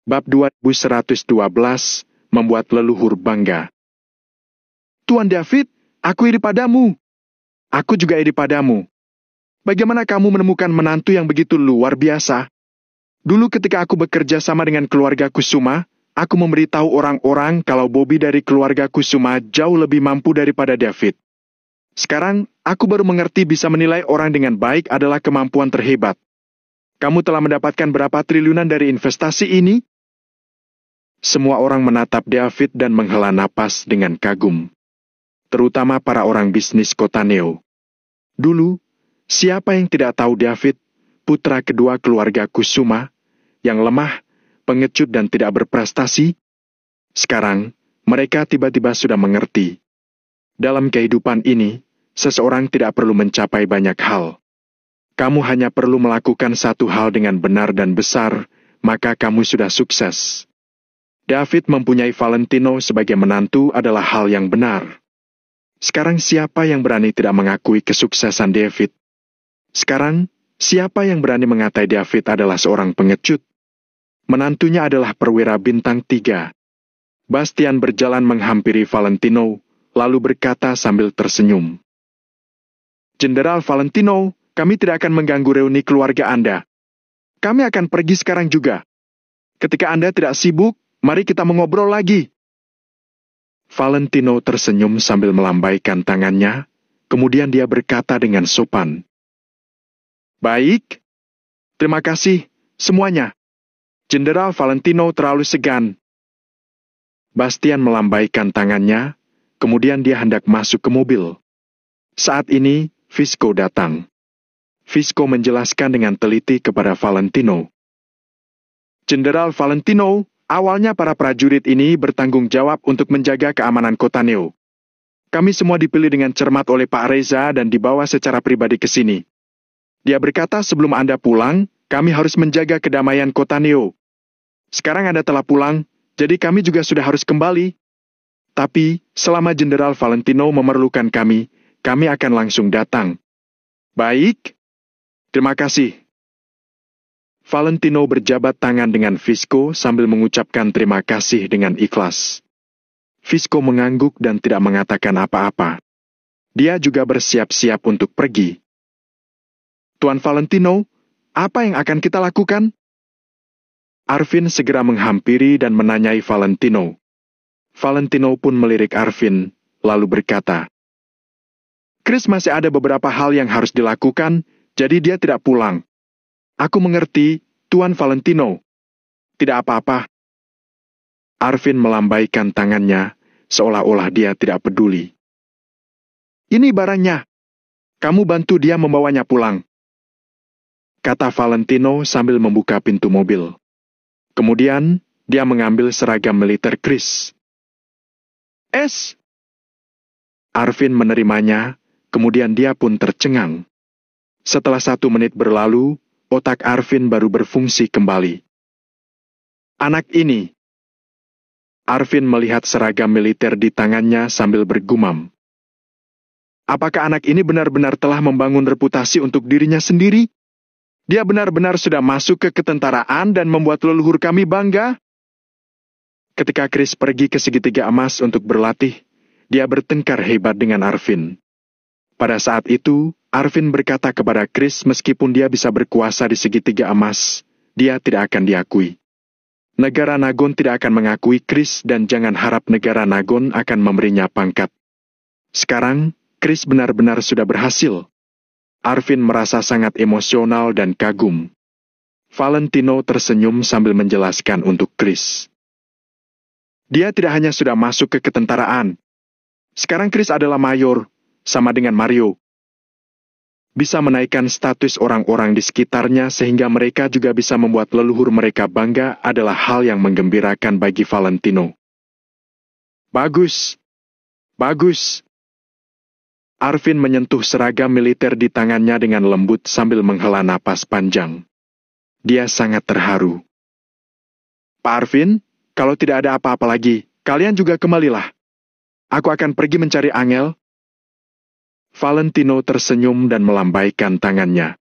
Bab 2112, membuat leluhur bangga. Tuan David, aku iri padamu. Aku juga iri padamu. Bagaimana kamu menemukan menantu yang begitu luar biasa? Dulu ketika aku bekerja sama dengan keluarga Kusuma, aku memberitahu orang-orang kalau Bobby dari keluarga Kusuma jauh lebih mampu daripada David. Sekarang, aku baru mengerti bisa menilai orang dengan baik adalah kemampuan terhebat. Kamu telah mendapatkan berapa triliunan dari investasi ini? Semua orang menatap David dan menghela napas dengan kagum. Terutama para orang bisnis kota Neo. Dulu, siapa yang tidak tahu David, putra kedua keluarga Kusuma, yang lemah, pengecut dan tidak berprestasi? Sekarang, mereka tiba-tiba sudah mengerti. Dalam kehidupan ini, seseorang tidak perlu mencapai banyak hal. Kamu hanya perlu melakukan satu hal dengan benar dan besar, maka kamu sudah sukses. David mempunyai Valentino sebagai menantu adalah hal yang benar. Sekarang siapa yang berani tidak mengakui kesuksesan David? Sekarang, siapa yang berani mengatai David adalah seorang pengecut? Menantunya adalah perwira bintang 3. Bastian berjalan menghampiri Valentino, lalu berkata sambil tersenyum. Jenderal Valentino, kami tidak akan mengganggu reuni keluarga Anda. Kami akan pergi sekarang juga. Ketika Anda tidak sibuk, mari kita mengobrol lagi. Valentino tersenyum sambil melambaikan tangannya, kemudian dia berkata dengan sopan. Baik. Terima kasih, semuanya. Jenderal Valentino terlalu segan. Bastian melambaikan tangannya, kemudian dia hendak masuk ke mobil. Saat ini, Visco datang. Visco menjelaskan dengan teliti kepada Valentino. Jenderal Valentino, awalnya para prajurit ini bertanggung jawab untuk menjaga keamanan kota Neo. Kami semua dipilih dengan cermat oleh Pak Reza dan dibawa secara pribadi ke sini. Dia berkata sebelum Anda pulang, kami harus menjaga kedamaian kota Neo. Sekarang Anda telah pulang, jadi kami juga sudah harus kembali. Tapi, selama Jenderal Valentino memerlukan kami akan langsung datang. Baik. Terima kasih. Valentino berjabat tangan dengan Visco sambil mengucapkan terima kasih dengan ikhlas. Visco mengangguk dan tidak mengatakan apa-apa. Dia juga bersiap-siap untuk pergi. Tuan Valentino, apa yang akan kita lakukan? Arvin segera menghampiri dan menanyai Valentino. Valentino pun melirik Arvin, lalu berkata, Chris masih ada beberapa hal yang harus dilakukan, jadi dia tidak pulang. Aku mengerti, Tuan Valentino. Tidak apa-apa. Arvin melambaikan tangannya, seolah-olah dia tidak peduli. Ini barangnya. Kamu bantu dia membawanya pulang. Kata Valentino sambil membuka pintu mobil. Kemudian, dia mengambil seragam militer Chris. Arvin menerimanya, kemudian dia pun tercengang. Setelah 1 menit berlalu, otak Arvin baru berfungsi kembali. Anak ini. Arvin melihat seragam militer di tangannya sambil bergumam. Apakah anak ini benar-benar telah membangun reputasi untuk dirinya sendiri? Dia benar-benar sudah masuk ke ketentaraan dan membuat leluhur kami bangga? Ketika Chris pergi ke segitiga emas untuk berlatih, dia bertengkar hebat dengan Arvin. Pada saat itu, Arvin berkata kepada Chris meskipun dia bisa berkuasa di segitiga emas, dia tidak akan diakui. Negara Nagon tidak akan mengakui Chris dan jangan harap negara Nagon akan memberinya pangkat. Sekarang, Chris benar-benar sudah berhasil. Arvin merasa sangat emosional dan kagum. Valentino tersenyum sambil menjelaskan untuk Chris. Dia tidak hanya sudah masuk ke ketentaraan. Sekarang Chris adalah mayor, sama dengan Mario. Bisa menaikkan status orang-orang di sekitarnya sehingga mereka juga bisa membuat leluhur mereka bangga adalah hal yang menggembirakan bagi Valentino. Bagus. Bagus. Arvin menyentuh seragam militer di tangannya dengan lembut sambil menghela napas panjang. Dia sangat terharu. Pak Arvin, kalau tidak ada apa-apa lagi, kalian juga kembalilah. Aku akan pergi mencari Angel. Valentino tersenyum dan melambaikan tangannya.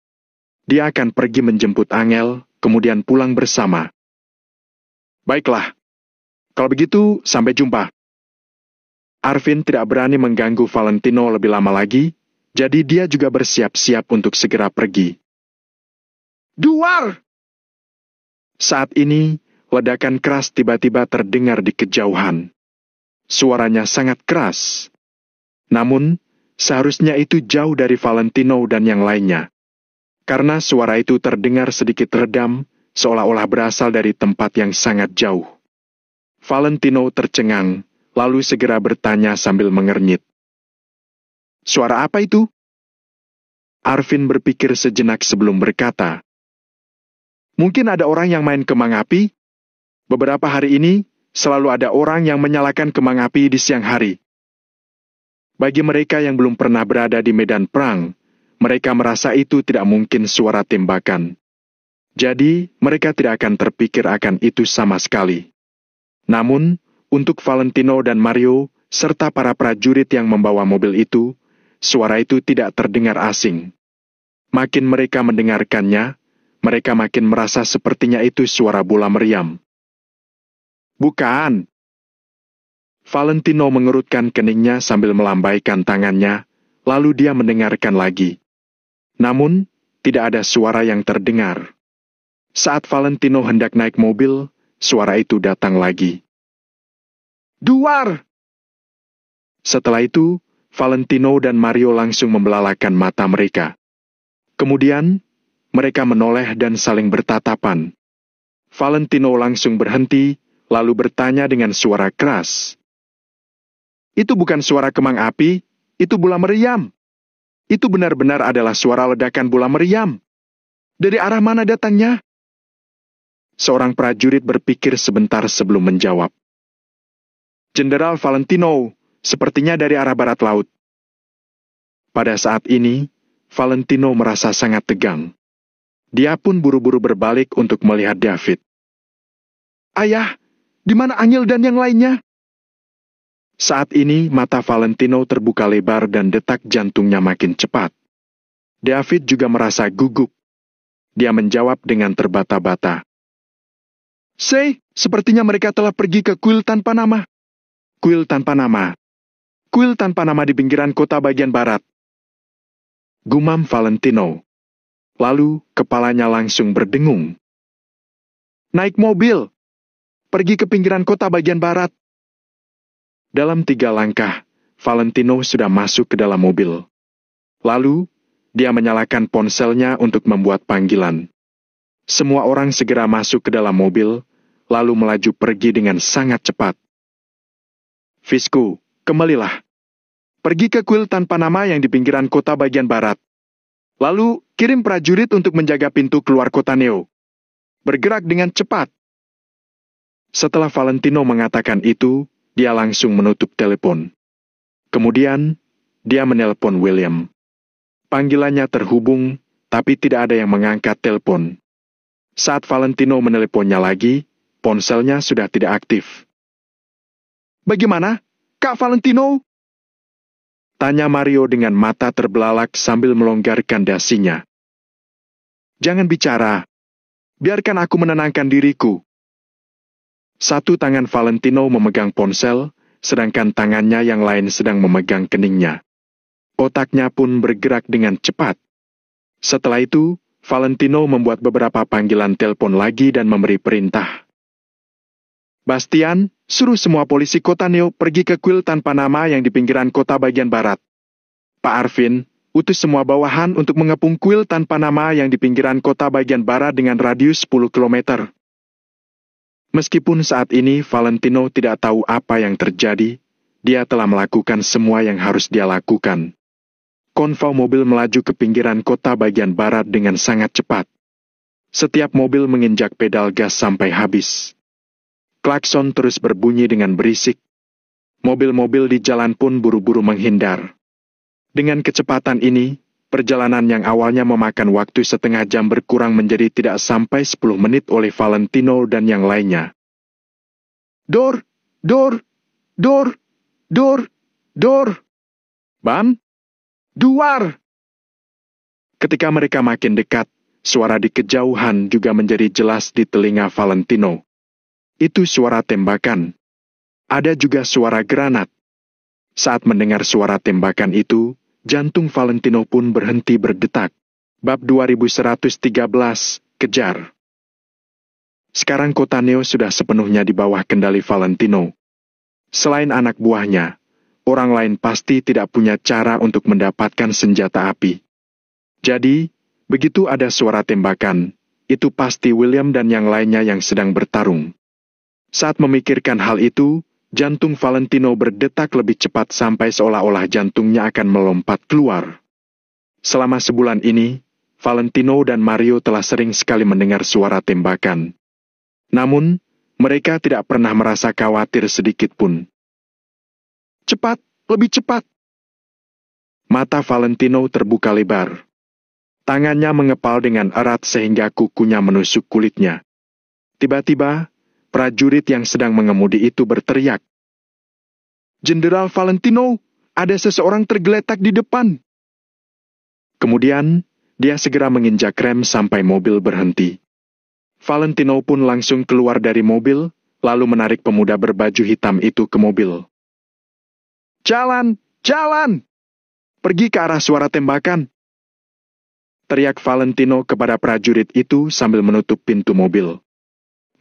Dia akan pergi menjemput Angel, kemudian pulang bersama. Baiklah, kalau begitu sampai jumpa. Arvin tidak berani mengganggu Valentino lebih lama lagi, jadi dia juga bersiap-siap untuk segera pergi. Duar! Saat ini, ledakan keras tiba-tiba terdengar di kejauhan. Suaranya sangat keras. Namun, seharusnya itu jauh dari Valentino dan yang lainnya. Karena suara itu terdengar sedikit redam, seolah-olah berasal dari tempat yang sangat jauh. Valentino tercengang, lalu segera bertanya sambil mengernyit. Suara apa itu? Arvin berpikir sejenak sebelum berkata. Mungkin ada orang yang main kembang api? Beberapa hari ini, selalu ada orang yang menyalakan kembang api di siang hari. Bagi mereka yang belum pernah berada di medan perang, mereka merasa itu tidak mungkin suara tembakan. Jadi, mereka tidak akan terpikir akan itu sama sekali. Namun, untuk Valentino dan Mario, serta para prajurit yang membawa mobil itu, suara itu tidak terdengar asing. Makin mereka mendengarkannya, mereka makin merasa sepertinya itu suara bola meriam. Bukan. Valentino mengerutkan keningnya sambil melambaikan tangannya, lalu dia mendengarkan lagi. Namun, tidak ada suara yang terdengar. Saat Valentino hendak naik mobil, suara itu datang lagi. Duar! Setelah itu, Valentino dan Mario langsung membelalakan mata mereka. Kemudian, mereka menoleh dan saling bertatapan. Valentino langsung berhenti, lalu bertanya dengan suara keras. Itu bukan suara kembang api, itu bola meriam. Itu benar-benar adalah suara ledakan bola meriam. Dari arah mana datangnya? Seorang prajurit berpikir sebentar sebelum menjawab. Jenderal Valentino, sepertinya dari arah barat laut. Pada saat ini, Valentino merasa sangat tegang. Dia pun buru-buru berbalik untuk melihat David. Ayah, di mana Angel dan yang lainnya? Saat ini, mata Valentino terbuka lebar dan detak jantungnya makin cepat. David juga merasa gugup. Dia menjawab dengan terbata-bata. Sepertinya mereka telah pergi ke kuil tanpa nama. Kuil tanpa nama. Kuil tanpa nama di pinggiran kota bagian barat. Gumam Valentino. Lalu, kepalanya langsung berdengung. Naik mobil. Pergi ke pinggiran kota bagian barat. Dalam 3 langkah, Valentino sudah masuk ke dalam mobil. Lalu, dia menyalakan ponselnya untuk membuat panggilan. Semua orang segera masuk ke dalam mobil, lalu melaju pergi dengan sangat cepat. Visku, kembalilah. Pergi ke kuil tanpa nama yang di pinggiran kota bagian barat. Lalu, kirim prajurit untuk menjaga pintu keluar kota Neo. Bergerak dengan cepat. Setelah Valentino mengatakan itu, dia langsung menutup telepon. Kemudian, dia menelpon William. Panggilannya terhubung, tapi tidak ada yang mengangkat telepon. Saat Valentino menelponnya lagi, ponselnya sudah tidak aktif. Bagaimana, Kak Valentino? Tanya Mario dengan mata terbelalak sambil melonggarkan dasinya. Jangan bicara. Biarkan aku menenangkan diriku. Satu tangan Valentino memegang ponsel, sedangkan tangannya yang lain sedang memegang keningnya. Otaknya pun bergerak dengan cepat. Setelah itu, Valentino membuat beberapa panggilan telepon lagi dan memberi perintah. Bastian, suruh semua polisi kota Neo pergi ke kuil tanpa nama yang di pinggiran kota bagian barat. Pak Arvin, utus semua bawahan untuk mengepung kuil tanpa nama yang di pinggiran kota bagian barat dengan radius 10 km. Meskipun saat ini Valentino tidak tahu apa yang terjadi, dia telah melakukan semua yang harus dia lakukan. Konvoi mobil melaju ke pinggiran kota bagian barat dengan sangat cepat. Setiap mobil menginjak pedal gas sampai habis. Klakson terus berbunyi dengan berisik. Mobil-mobil di jalan pun buru-buru menghindar. Dengan kecepatan ini, perjalanan yang awalnya memakan waktu setengah jam berkurang menjadi tidak sampai 10 menit oleh Valentino dan yang lainnya. Dor! Dor! Dor! Dor! Dor! Bam! Duar! Ketika mereka makin dekat, suara di kejauhan juga menjadi jelas di telinga Valentino. Itu suara tembakan. Ada juga suara granat. Saat mendengar suara tembakan itu, jantung Valentino pun berhenti berdetak. Bab 2113, kejar. Sekarang kota Neo sudah sepenuhnya di bawah kendali Valentino. Selain anak buahnya, orang lain pasti tidak punya cara untuk mendapatkan senjata api. Jadi, begitu ada suara tembakan, itu pasti William dan yang lainnya yang sedang bertarung. Saat memikirkan hal itu, jantung Valentino berdetak lebih cepat sampai seolah-olah jantungnya akan melompat keluar. Selama sebulan ini, Valentino dan Mario telah sering sekali mendengar suara tembakan. Namun, mereka tidak pernah merasa khawatir sedikit pun. Cepat, lebih cepat. Mata Valentino terbuka lebar. Tangannya mengepal dengan erat sehingga kukunya menusuk kulitnya. Tiba-tiba, prajurit yang sedang mengemudi itu berteriak. Jenderal Valentino, ada seseorang tergeletak di depan. Kemudian, dia segera menginjak rem sampai mobil berhenti. Valentino pun langsung keluar dari mobil, lalu menarik pemuda berbaju hitam itu ke mobil. Jalan, jalan! Pergi ke arah suara tembakan. Teriak Valentino kepada prajurit itu sambil menutup pintu mobil.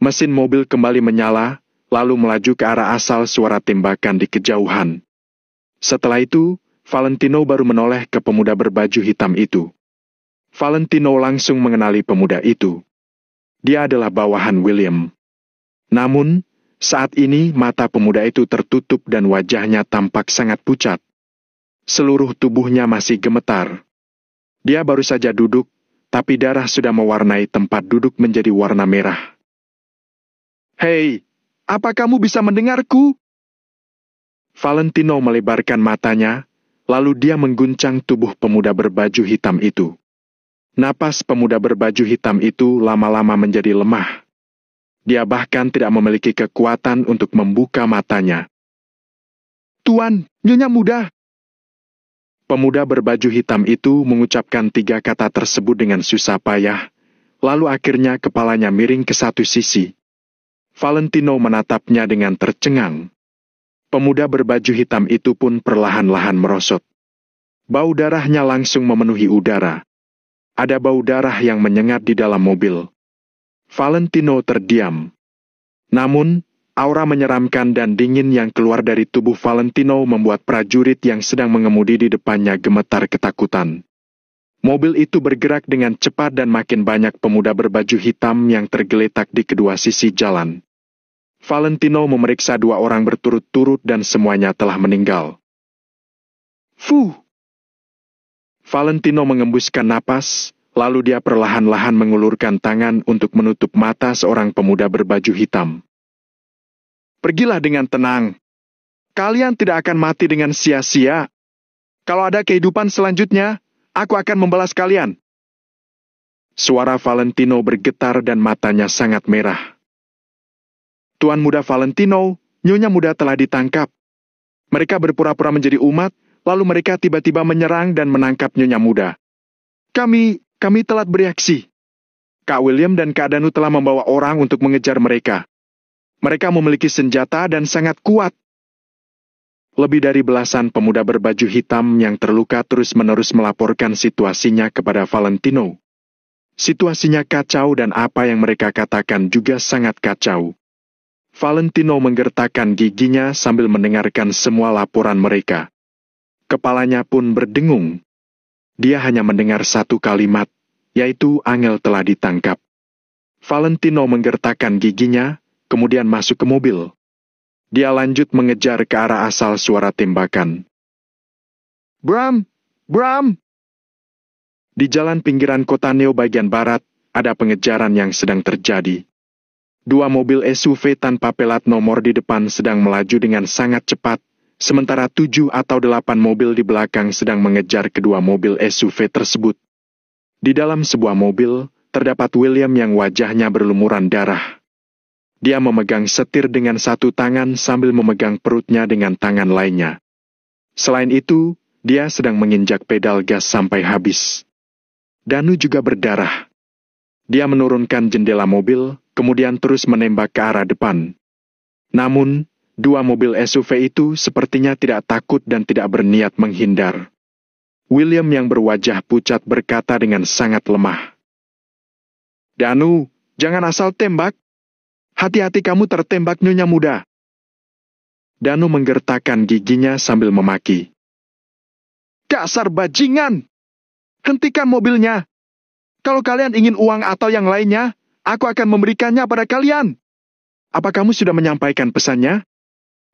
Mesin mobil kembali menyala, lalu melaju ke arah asal suara tembakan di kejauhan. Setelah itu, Valentino baru menoleh ke pemuda berbaju hitam itu. Valentino langsung mengenali pemuda itu. Dia adalah bawahan William. Namun, saat ini mata pemuda itu tertutup dan wajahnya tampak sangat pucat. Seluruh tubuhnya masih gemetar. Dia baru saja duduk, tapi darah sudah mewarnai tempat duduk menjadi warna merah. Hei, apa kamu bisa mendengarku? Valentino melebarkan matanya, lalu dia mengguncang tubuh pemuda berbaju hitam itu. Napas pemuda berbaju hitam itu lama-lama menjadi lemah. Dia bahkan tidak memiliki kekuatan untuk membuka matanya. Tuan, Nyonya muda. Pemuda berbaju hitam itu mengucapkan 3 kata tersebut dengan susah payah, lalu akhirnya kepalanya miring ke satu sisi. Valentino menatapnya dengan tercengang. Pemuda berbaju hitam itu pun perlahan-lahan merosot. Bau darahnya langsung memenuhi udara. Ada bau darah yang menyengat di dalam mobil. Valentino terdiam. Namun, aura menyeramkan dan dingin yang keluar dari tubuh Valentino membuat prajurit yang sedang mengemudi di depannya gemetar ketakutan. Mobil itu bergerak dengan cepat dan makin banyak pemuda berbaju hitam yang tergeletak di kedua sisi jalan. Valentino memeriksa 2 orang berturut-turut dan semuanya telah meninggal. Fuh! Valentino mengembuskan napas, lalu dia perlahan-lahan mengulurkan tangan untuk menutup mata seorang pemuda berbaju hitam. Pergilah dengan tenang. Kalian tidak akan mati dengan sia-sia. Kalau ada kehidupan selanjutnya, aku akan membalas kalian. Suara Valentino bergetar dan matanya sangat merah. Tuan muda Valentino, Nyonya muda telah ditangkap. Mereka berpura-pura menjadi umat, lalu mereka tiba-tiba menyerang dan menangkap Nyonya muda. Kami telat bereaksi. Kak William dan Kak Danu telah membawa orang untuk mengejar mereka. Mereka memiliki senjata dan sangat kuat. Lebih dari belasan pemuda berbaju hitam yang terluka terus-menerus melaporkan situasinya kepada Valentino. Situasinya kacau dan apa yang mereka katakan juga sangat kacau. Valentino menggertakkan giginya sambil mendengarkan semua laporan mereka. Kepalanya pun berdengung. Dia hanya mendengar satu kalimat, yaitu Angel telah ditangkap. Valentino menggertakkan giginya, kemudian masuk ke mobil. Dia lanjut mengejar ke arah asal suara tembakan. Bram! Bram! Di jalan pinggiran kota Neo bagian barat, ada pengejaran yang sedang terjadi. 2 mobil SUV tanpa pelat nomor di depan sedang melaju dengan sangat cepat, sementara 7 atau 8 mobil di belakang sedang mengejar kedua mobil SUV tersebut. Di dalam sebuah mobil, terdapat William yang wajahnya berlumuran darah. Dia memegang setir dengan satu tangan sambil memegang perutnya dengan tangan lainnya. Selain itu, dia sedang menginjak pedal gas sampai habis. Danu juga berdarah. Dia menurunkan jendela mobil, kemudian terus menembak ke arah depan. Namun, dua mobil SUV itu sepertinya tidak takut dan tidak berniat menghindar. William yang berwajah pucat berkata dengan sangat lemah, "Danu, jangan asal tembak. Hati-hati kamu tertembak nyonya muda." Danu menggertakkan giginya sambil memaki. "Dasar bajingan! Hentikan mobilnya. Kalau kalian ingin uang atau yang lainnya, aku akan memberikannya pada kalian." "Apa kamu sudah menyampaikan pesannya?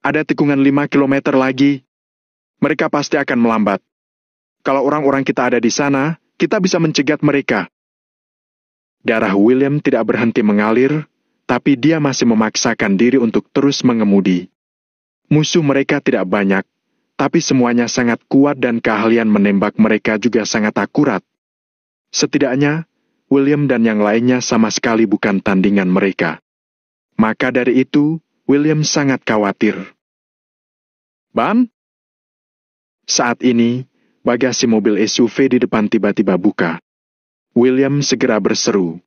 Ada tikungan 5 kilometer lagi. Mereka pasti akan melambat. Kalau orang-orang kita ada di sana, kita bisa mencegat mereka." Darah William tidak berhenti mengalir, tapi dia masih memaksakan diri untuk terus mengemudi. Musuh mereka tidak banyak, tapi semuanya sangat kuat dan keahlian menembak mereka juga sangat akurat. Setidaknya, William dan yang lainnya sama sekali bukan tandingan mereka. Maka dari itu, William sangat khawatir. "Ban?" Saat ini, bagasi mobil SUV di depan tiba-tiba buka. William segera berseru,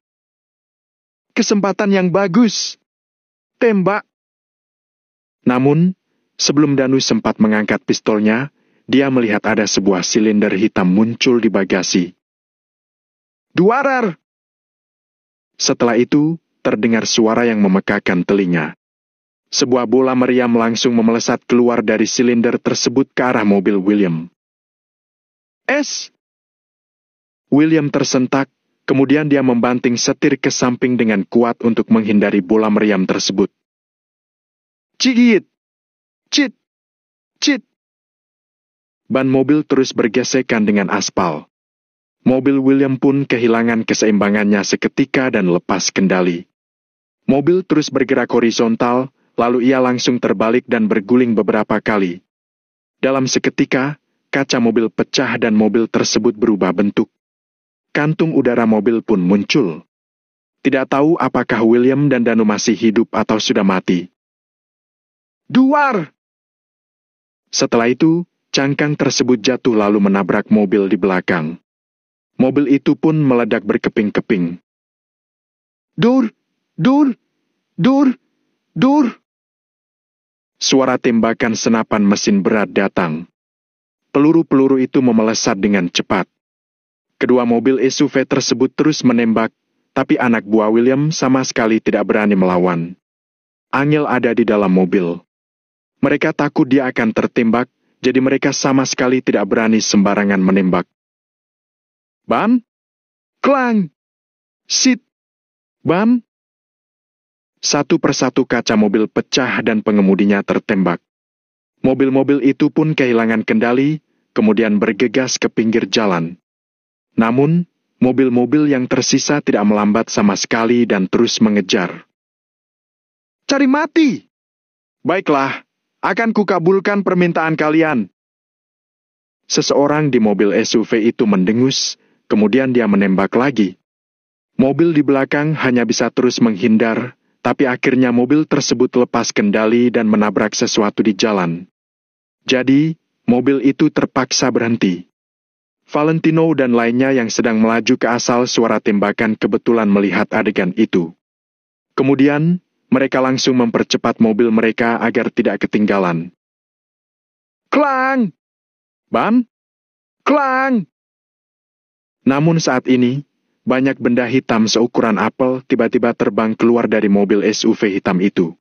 "Kesempatan yang bagus! Tembak!" Namun, sebelum Danu sempat mengangkat pistolnya, dia melihat ada sebuah silinder hitam muncul di bagasi. "Duarar!" Setelah itu, terdengar suara yang memekakan telinga. Sebuah bola meriam langsung memelesat keluar dari silinder tersebut ke arah mobil William. "Es!" William tersentak, kemudian dia membanting setir ke samping dengan kuat untuk menghindari bola meriam tersebut. "Cigit! Cit! Cit!" Ban mobil terus bergesekan dengan aspal. Mobil William pun kehilangan keseimbangannya seketika dan lepas kendali. Mobil terus bergerak horizontal, lalu ia langsung terbalik dan berguling beberapa kali. Dalam seketika, kaca mobil pecah dan mobil tersebut berubah bentuk. Kantung udara mobil pun muncul. Tidak tahu apakah William dan Danu masih hidup atau sudah mati. "Duar!" Setelah itu, cangkang tersebut jatuh lalu menabrak mobil di belakang. Mobil itu pun meledak berkeping-keping. "Dur! Dur! Dur! Dur!" Suara tembakan senapan mesin berat datang. Peluru-peluru itu memelesat dengan cepat. Kedua mobil SUV tersebut terus menembak, tapi anak buah William sama sekali tidak berani melawan. Angel ada di dalam mobil. Mereka takut dia akan tertembak, jadi mereka sama sekali tidak berani sembarangan menembak. "Ban! Klang! Sit! Ban!" Satu persatu kaca mobil pecah dan pengemudinya tertembak. Mobil-mobil itu pun kehilangan kendali, kemudian bergegas ke pinggir jalan. Namun, mobil-mobil yang tersisa tidak melambat sama sekali dan terus mengejar. "Cari mati! Baiklah, akan kukabulkan permintaan kalian." Seseorang di mobil SUV itu mendengus, kemudian dia menembak lagi. Mobil di belakang hanya bisa terus menghindar, tapi akhirnya mobil tersebut lepas kendali dan menabrak sesuatu di jalan. Jadi, mobil itu terpaksa berhenti. Valentino dan lainnya yang sedang melaju ke asal suara tembakan kebetulan melihat adegan itu. Kemudian, mereka langsung mempercepat mobil mereka agar tidak ketinggalan. "Klang! Ban! Klang!" Namun saat ini, banyak benda hitam seukuran apel tiba-tiba terbang keluar dari mobil SUV hitam itu.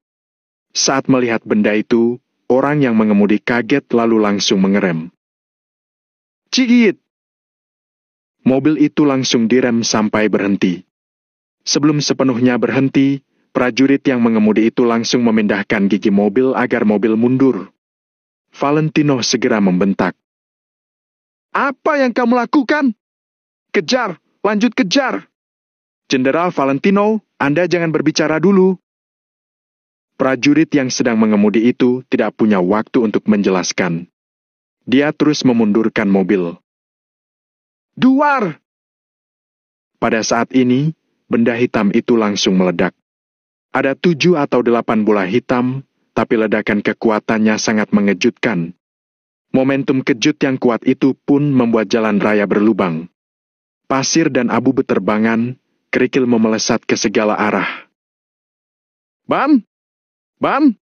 Saat melihat benda itu, orang yang mengemudi kaget lalu langsung mengerem. "Cigit!" Mobil itu langsung direm sampai berhenti. Sebelum sepenuhnya berhenti, prajurit yang mengemudi itu langsung memindahkan gigi mobil agar mobil mundur. Valentino segera membentak. "Apa yang kamu lakukan? Kejar, lanjut kejar! Jenderal Valentino, Anda jangan berbicara dulu." Prajurit yang sedang mengemudi itu tidak punya waktu untuk menjelaskan. Dia terus memundurkan mobil. "Duar!" Pada saat ini, benda hitam itu langsung meledak. Ada 7 atau 8 bola hitam, tapi ledakan kekuatannya sangat mengejutkan. Momentum kejut yang kuat itu pun membuat jalan raya berlubang. Pasir dan abu beterbangan, kerikil memelesat ke segala arah. Bam! Bam!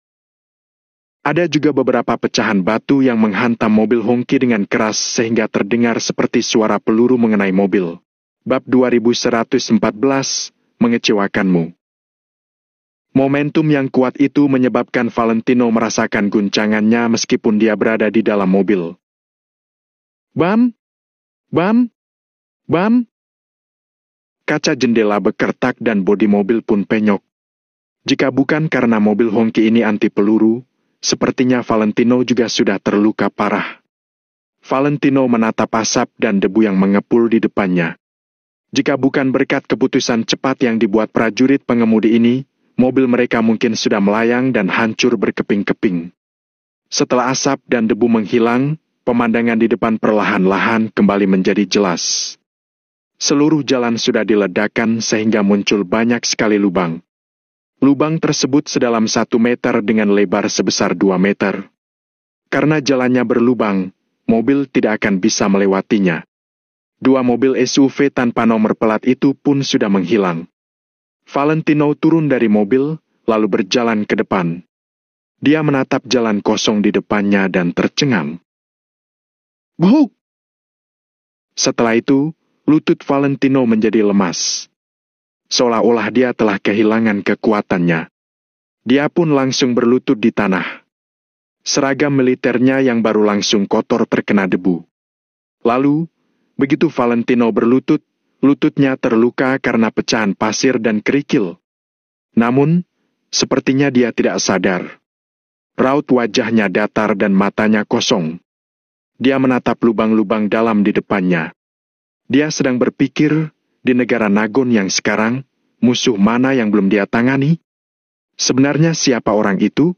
Ada juga beberapa pecahan batu yang menghantam mobil Hongki dengan keras sehingga terdengar seperti suara peluru mengenai mobil. Bab 2114, mengecewakanmu. Momentum yang kuat itu menyebabkan Valentino merasakan guncangannya meskipun dia berada di dalam mobil. Bam! Bam! Bam! Kaca jendela berkertak dan bodi mobil pun penyok. Jika bukan karena mobil Hongki ini anti peluru, sepertinya Valentino juga sudah terluka parah. Valentino menatap asap dan debu yang mengepul di depannya. Jika bukan berkat keputusan cepat yang dibuat prajurit pengemudi ini, mobil mereka mungkin sudah melayang dan hancur berkeping-keping. Setelah asap dan debu menghilang, pemandangan di depan perlahan-lahan kembali menjadi jelas. Seluruh jalan sudah diledakkan sehingga muncul banyak sekali lubang. Lubang tersebut sedalam 1 meter dengan lebar sebesar 2 meter. Karena jalannya berlubang, mobil tidak akan bisa melewatinya. 2 mobil SUV tanpa nomor pelat itu pun sudah menghilang. Valentino turun dari mobil, lalu berjalan ke depan. Dia menatap jalan kosong di depannya dan tercengang. Buk! Setelah itu, lutut Valentino menjadi lemas. Seolah-olah dia telah kehilangan kekuatannya. Dia pun langsung berlutut di tanah. Seragam militernya yang baru langsung kotor terkena debu. Lalu, begitu Valentino berlutut, lututnya terluka karena pecahan pasir dan kerikil. Namun, sepertinya dia tidak sadar. Raut wajahnya datar dan matanya kosong. Dia menatap lubang-lubang dalam di depannya. Dia sedang berpikir, di negara Nagon yang sekarang, musuh mana yang belum dia tangani? Sebenarnya siapa orang itu?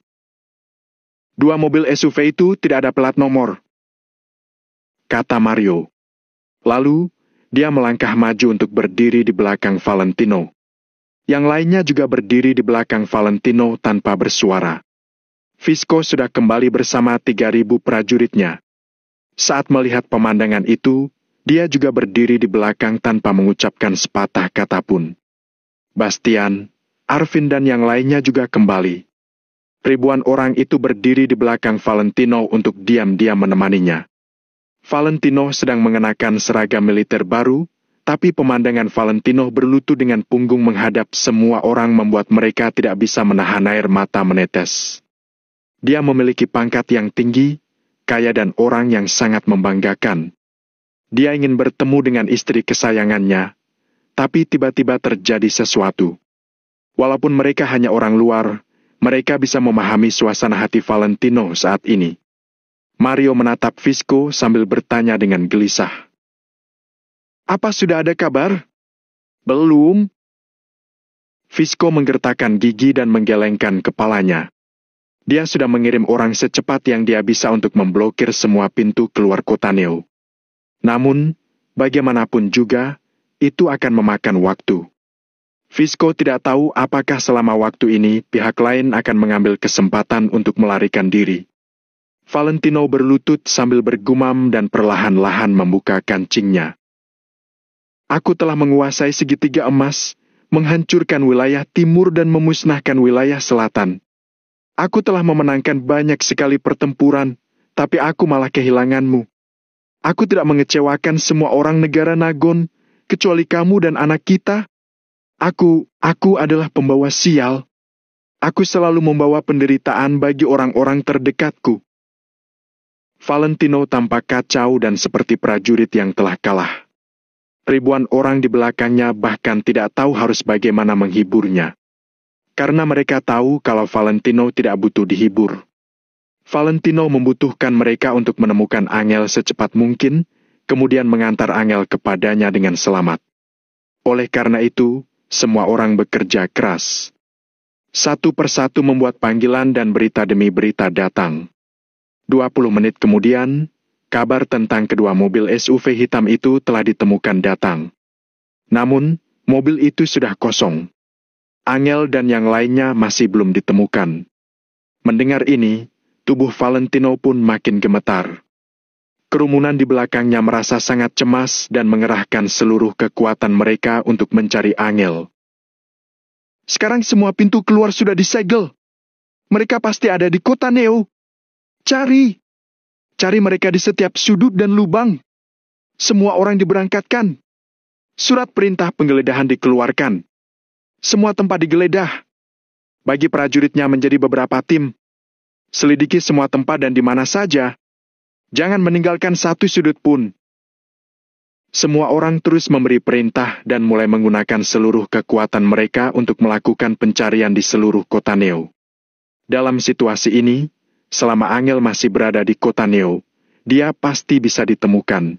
2 mobil SUV itu tidak ada plat nomor, kata Mario. Lalu, dia melangkah maju untuk berdiri di belakang Valentino. Yang lainnya juga berdiri di belakang Valentino tanpa bersuara. Visco sudah kembali bersama 3.000 prajuritnya. Saat melihat pemandangan itu, dia juga berdiri di belakang tanpa mengucapkan sepatah kata pun. Bastian, Arvin dan yang lainnya juga kembali. Ribuan orang itu berdiri di belakang Valentino untuk diam-diam menemaninya. Valentino sedang mengenakan seragam militer baru, tapi pemandangan Valentino berlutut dengan punggung menghadap semua orang membuat mereka tidak bisa menahan air mata menetes. Dia memiliki pangkat yang tinggi, kaya dan orang yang sangat membanggakan. Dia ingin bertemu dengan istri kesayangannya, tapi tiba-tiba terjadi sesuatu. Walaupun mereka hanya orang luar, mereka bisa memahami suasana hati Valentino saat ini. Mario menatap Visco sambil bertanya dengan gelisah. Apa sudah ada kabar? Belum. Visco menggertakkan gigi dan menggelengkan kepalanya. Dia sudah mengirim orang secepat yang dia bisa untuk memblokir semua pintu keluar kota Neo. Namun, bagaimanapun juga, itu akan memakan waktu. Visco tidak tahu apakah selama waktu ini pihak lain akan mengambil kesempatan untuk melarikan diri. Valentino berlutut sambil bergumam dan perlahan-lahan membuka kancingnya. Aku telah menguasai segitiga emas, menghancurkan wilayah timur dan memusnahkan wilayah selatan. Aku telah memenangkan banyak sekali pertempuran, tapi aku malah kehilanganmu. Aku tidak mengecewakan semua orang negara Nagon, kecuali kamu dan anak kita. Aku adalah pembawa sial. Aku selalu membawa penderitaan bagi orang-orang terdekatku. Valentino tampak kacau dan seperti prajurit yang telah kalah. Ribuan orang di belakangnya bahkan tidak tahu harus bagaimana menghiburnya. Karena mereka tahu kalau Valentino tidak butuh dihibur. Valentino membutuhkan mereka untuk menemukan Angel secepat mungkin, kemudian mengantar Angel kepadanya dengan selamat. Oleh karena itu, semua orang bekerja keras. Satu persatu membuat panggilan dan berita demi berita datang. 20 menit kemudian, kabar tentang kedua mobil SUV hitam itu telah ditemukan datang. Namun, mobil itu sudah kosong. Angel dan yang lainnya masih belum ditemukan. Mendengar ini, tubuh Valentino pun makin gemetar. Kerumunan di belakangnya merasa sangat cemas dan mengerahkan seluruh kekuatan mereka untuk mencari Angel. Sekarang semua pintu keluar sudah disegel. Mereka pasti ada di kota Neo. Cari mereka di setiap sudut dan lubang. Semua orang diberangkatkan. Surat perintah penggeledahan dikeluarkan. Semua tempat digeledah. Bagi prajuritnya menjadi beberapa tim. Selidiki semua tempat dan di mana saja. Jangan meninggalkan satu sudut pun. Semua orang terus memberi perintah dan mulai menggunakan seluruh kekuatan mereka untuk melakukan pencarian di seluruh kota Neo. Dalam situasi ini, selama Angel masih berada di kota Neo, dia pasti bisa ditemukan.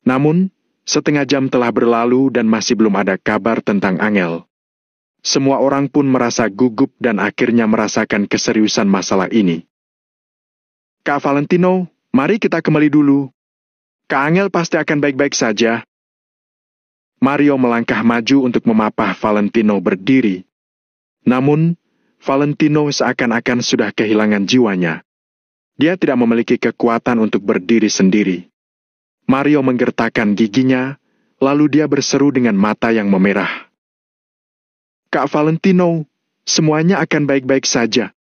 Namun, setengah jam telah berlalu dan masih belum ada kabar tentang Angel. Semua orang pun merasa gugup dan akhirnya merasakan keseriusan masalah ini. Kak Valentino, mari kita kembali dulu. Kak Angel pasti akan baik-baik saja. Mario melangkah maju untuk memapah Valentino berdiri. Namun, Valentino seakan-akan sudah kehilangan jiwanya. Dia tidak memiliki kekuatan untuk berdiri sendiri. Mario menggertakkan giginya, lalu dia berseru dengan mata yang memerah. Kak Valentino, semuanya akan baik-baik saja.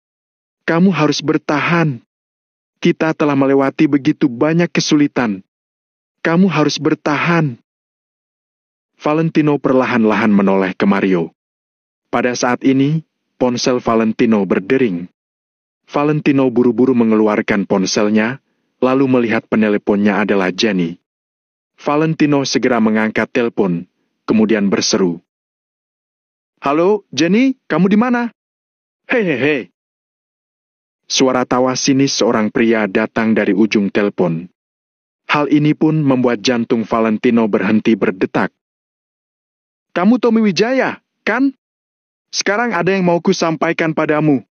Kamu harus bertahan. Kita telah melewati begitu banyak kesulitan. Kamu harus bertahan. Valentino perlahan-lahan menoleh ke Mario. Pada saat ini, ponsel Valentino berdering. Valentino buru-buru mengeluarkan ponselnya, lalu melihat peneleponnya adalah Jenny. Valentino segera mengangkat telepon, kemudian berseru. Halo, Jenny, kamu di mana? Hehehe. Suara tawa sinis seorang pria datang dari ujung telepon. Hal ini pun membuat jantung Valentino berhenti berdetak. Kamu Tommy Wijaya, kan? Sekarang ada yang mau kusampaikan padamu.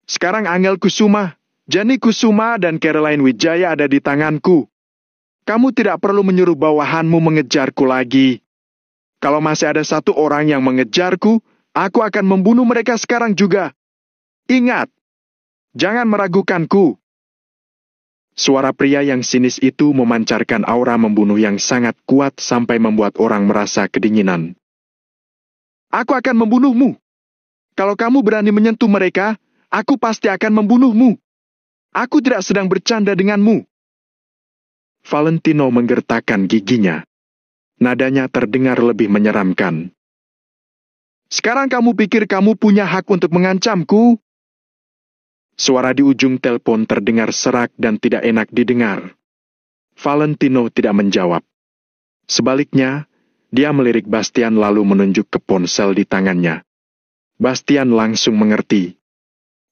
Sekarang Angel Kusuma, Jenny Kusuma dan Caroline Wijaya ada di tanganku. Kamu tidak perlu menyuruh bawahanmu mengejarku lagi. Kalau masih ada satu orang yang mengejarku, aku akan membunuh mereka sekarang juga. Ingat, jangan meragukanku. Suara pria yang sinis itu memancarkan aura membunuh yang sangat kuat sampai membuat orang merasa kedinginan. Aku akan membunuhmu. Kalau kamu berani menyentuh mereka, aku pasti akan membunuhmu. Aku tidak sedang bercanda denganmu. Valentino menggertakkan giginya. Nadanya terdengar lebih menyeramkan. Sekarang kamu pikir kamu punya hak untuk mengancamku? Suara di ujung telepon terdengar serak dan tidak enak didengar. Valentino tidak menjawab. Sebaliknya, dia melirik Bastian lalu menunjuk ke ponsel di tangannya. Bastian langsung mengerti.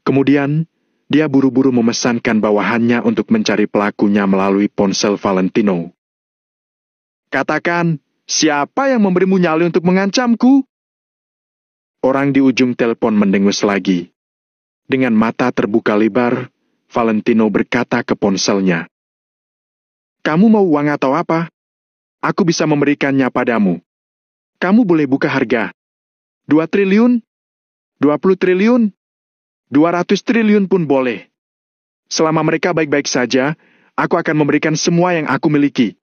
Kemudian, dia buru-buru memesankan bawahannya untuk mencari pelakunya melalui ponsel Valentino. Katakan, siapa yang memberimu nyali untuk mengancamku? Orang di ujung telepon mendengus lagi. Dengan mata terbuka lebar, Valentino berkata ke ponselnya. Kamu mau uang atau apa? Aku bisa memberikannya padamu. Kamu boleh buka harga. 2 triliun? 20 triliun? 200 triliun pun boleh. Selama mereka baik-baik saja, aku akan memberikan semua yang aku miliki.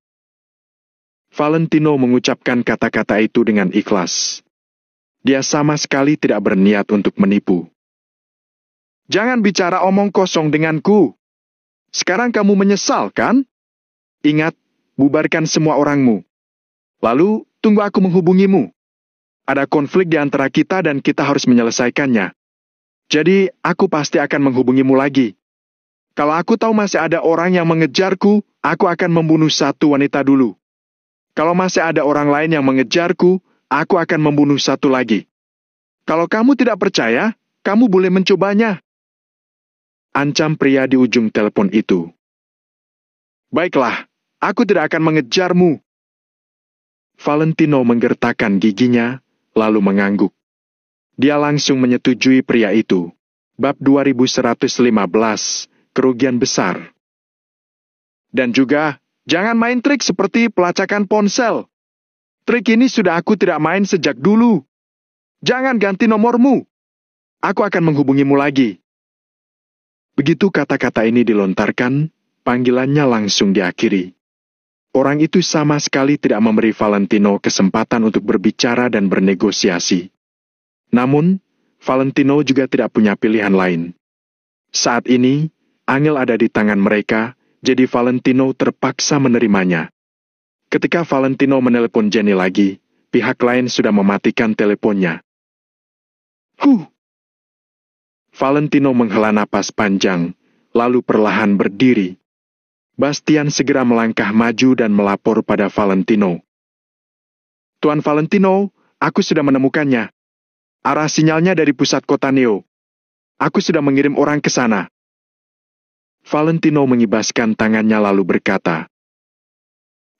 Valentino mengucapkan kata-kata itu dengan ikhlas. Dia sama sekali tidak berniat untuk menipu. Jangan bicara omong kosong denganku. Sekarang kamu menyesal, kan? Ingat, bubarkan semua orangmu. Lalu, tunggu aku menghubungimu. Ada konflik di antara kita dan kita harus menyelesaikannya. Jadi, aku pasti akan menghubungimu lagi. Kalau aku tahu masih ada orang yang mengejarku, aku akan membunuh satu wanita dulu. Kalau masih ada orang lain yang mengejarku, aku akan membunuh satu lagi. Kalau kamu tidak percaya, kamu boleh mencobanya. Ancam pria di ujung telepon itu. Baiklah, aku tidak akan mengejarmu. Valentino menggertakkan giginya, lalu mengangguk. Dia langsung menyetujui pria itu. Bab 2115, kerugian besar. Dan juga, jangan main trik seperti pelacakan ponsel. Trik ini sudah aku tidak main sejak dulu. Jangan ganti nomormu. Aku akan menghubungimu lagi. Begitu kata-kata ini dilontarkan, panggilannya langsung diakhiri. Orang itu sama sekali tidak memberi Valentino kesempatan untuk berbicara dan bernegosiasi. Namun, Valentino juga tidak punya pilihan lain. Saat ini, Angel ada di tangan mereka, jadi Valentino terpaksa menerimanya. Ketika Valentino menelepon Jenny lagi, pihak lain sudah mematikan teleponnya. Valentino menghela napas panjang, lalu perlahan berdiri. Bastian segera melangkah maju dan melapor pada Valentino. Tuan Valentino, aku sudah menemukannya. Arah sinyalnya dari pusat kota Neo. Aku sudah mengirim orang ke sana. Valentino mengibaskan tangannya lalu berkata,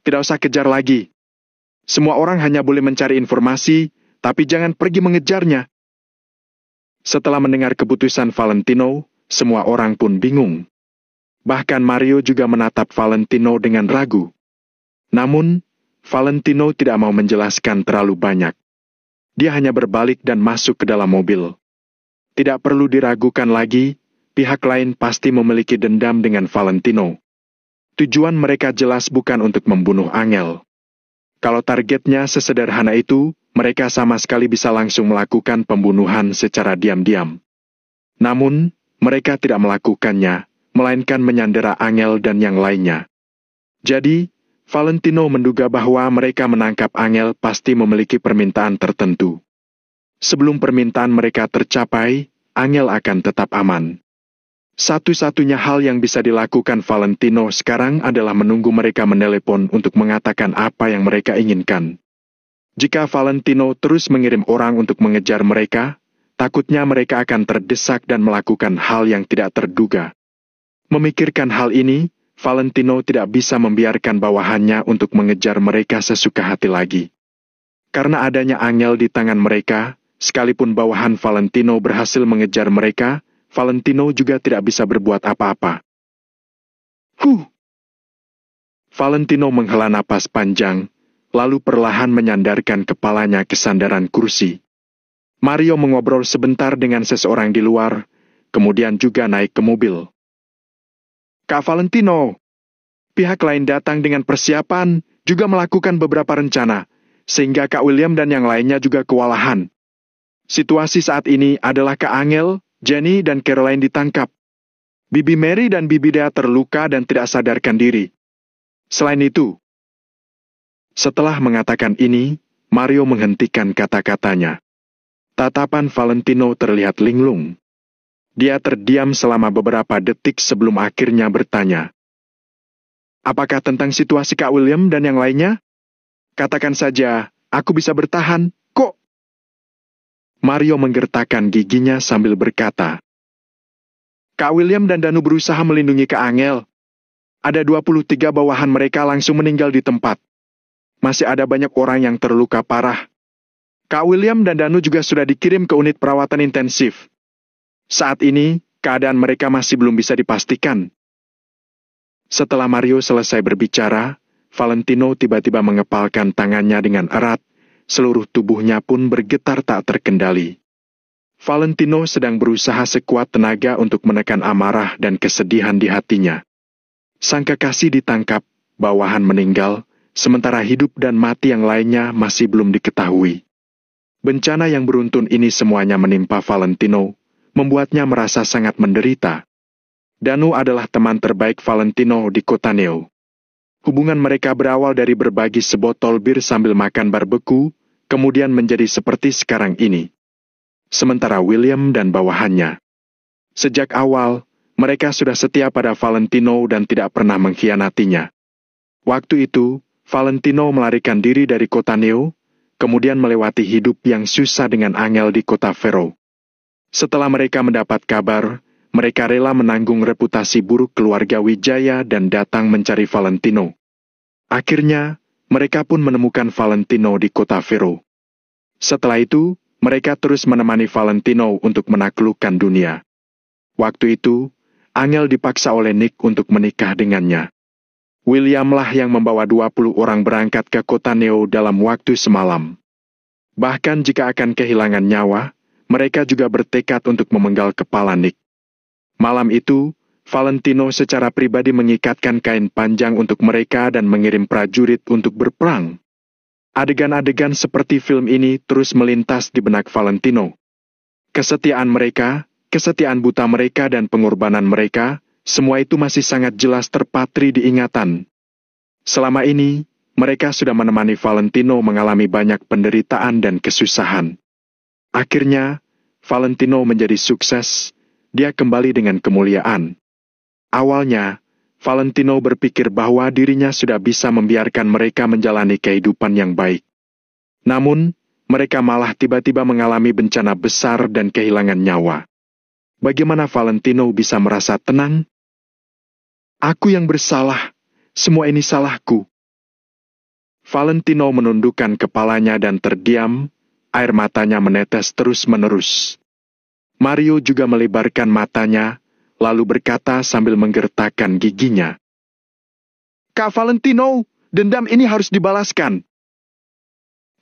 tidak usah kejar lagi. Semua orang hanya boleh mencari informasi, tapi jangan pergi mengejarnya. Setelah mendengar keputusan Valentino, semua orang pun bingung. Bahkan Mario juga menatap Valentino dengan ragu. Namun, Valentino tidak mau menjelaskan terlalu banyak. Dia hanya berbalik dan masuk ke dalam mobil. Tidak perlu diragukan lagi, pihak lain pasti memiliki dendam dengan Valentino. Tujuan mereka jelas bukan untuk membunuh Angel. Kalau targetnya sesederhana itu, mereka sama sekali bisa langsung melakukan pembunuhan secara diam-diam. Namun, mereka tidak melakukannya, melainkan menyandera Angel dan yang lainnya. Jadi, Valentino menduga bahwa mereka menangkap Angel pasti memiliki permintaan tertentu. Sebelum permintaan mereka tercapai, Angel akan tetap aman. Satu-satunya hal yang bisa dilakukan Valentino sekarang adalah menunggu mereka menelepon untuk mengatakan apa yang mereka inginkan. Jika Valentino terus mengirim orang untuk mengejar mereka, takutnya mereka akan terdesak dan melakukan hal yang tidak terduga. Memikirkan hal ini, Valentino tidak bisa membiarkan bawahannya untuk mengejar mereka sesuka hati lagi. Karena adanya Angel di tangan mereka, sekalipun bawahan Valentino berhasil mengejar mereka, Valentino juga tidak bisa berbuat apa-apa. Valentino menghela napas panjang, lalu perlahan menyandarkan kepalanya ke sandaran kursi. Mario mengobrol sebentar dengan seseorang di luar, kemudian juga naik ke mobil. Kak Valentino, pihak lain datang dengan persiapan, juga melakukan beberapa rencana, sehingga Kak William dan yang lainnya juga kewalahan. Situasi saat ini adalah Kak Angel, Jenny dan Caroline ditangkap. Bibi Mary dan Bibi Dea terluka dan tidak sadarkan diri. Selain itu, setelah mengatakan ini, Mario menghentikan kata-katanya. Tatapan Valentino terlihat linglung. Dia terdiam selama beberapa detik sebelum akhirnya bertanya. Apakah tentang situasi Kak William dan yang lainnya? Katakan saja, aku bisa bertahan, kok. Mario menggertakkan giginya sambil berkata, Kak William dan Danu berusaha melindungi Kak Angel. Ada 23 bawahan mereka langsung meninggal di tempat. Masih ada banyak orang yang terluka parah. Kak William dan Danu juga sudah dikirim ke unit perawatan intensif. Saat ini, keadaan mereka masih belum bisa dipastikan. Setelah Mario selesai berbicara, Valentino tiba-tiba mengepalkan tangannya dengan erat. Seluruh tubuhnya pun bergetar tak terkendali. Valentino sedang berusaha sekuat tenaga untuk menekan amarah dan kesedihan di hatinya. Sang kekasih ditangkap, bawahan meninggal, sementara hidup dan mati yang lainnya masih belum diketahui. Bencana yang beruntun ini semuanya menimpa Valentino, membuatnya merasa sangat menderita. Danu adalah teman terbaik Valentino di kota Neo. Hubungan mereka berawal dari berbagi sebotol bir sambil makan barbeku, kemudian menjadi seperti sekarang ini. Sementara William dan bawahannya. Sejak awal, mereka sudah setia pada Valentino dan tidak pernah mengkhianatinya. Waktu itu, Valentino melarikan diri dari kota Neo, kemudian melewati hidup yang susah dengan Angel di kota Vero. Setelah mereka mendapat kabar, mereka rela menanggung reputasi buruk keluarga Wijaya dan datang mencari Valentino. Akhirnya, mereka pun menemukan Valentino di kota Vero. Setelah itu, mereka terus menemani Valentino untuk menaklukkan dunia. Waktu itu, Angel dipaksa oleh Nick untuk menikah dengannya. Williamlah yang membawa 20 orang berangkat ke kota Neo dalam waktu semalam. Bahkan jika akan kehilangan nyawa, mereka juga bertekad untuk memenggal kepala Nick. Malam itu, Valentino secara pribadi mengikatkan kain panjang untuk mereka dan mengirim prajurit untuk berperang. Adegan-adegan seperti film ini terus melintas di benak Valentino. Kesetiaan mereka, kesetiaan buta mereka dan pengorbanan mereka, semua itu masih sangat jelas terpatri di ingatan. Selama ini, mereka sudah menemani Valentino mengalami banyak penderitaan dan kesusahan. Akhirnya, Valentino menjadi sukses, dia kembali dengan kemuliaan. Awalnya, Valentino berpikir bahwa dirinya sudah bisa membiarkan mereka menjalani kehidupan yang baik. Namun, mereka malah tiba-tiba mengalami bencana besar dan kehilangan nyawa. Bagaimana Valentino bisa merasa tenang? Aku yang bersalah, semua ini salahku. Valentino menundukkan kepalanya dan terdiam, air matanya menetes terus-menerus. Mario juga melebarkan matanya, lalu berkata sambil menggertakkan giginya. Kak Valentino, dendam ini harus dibalaskan.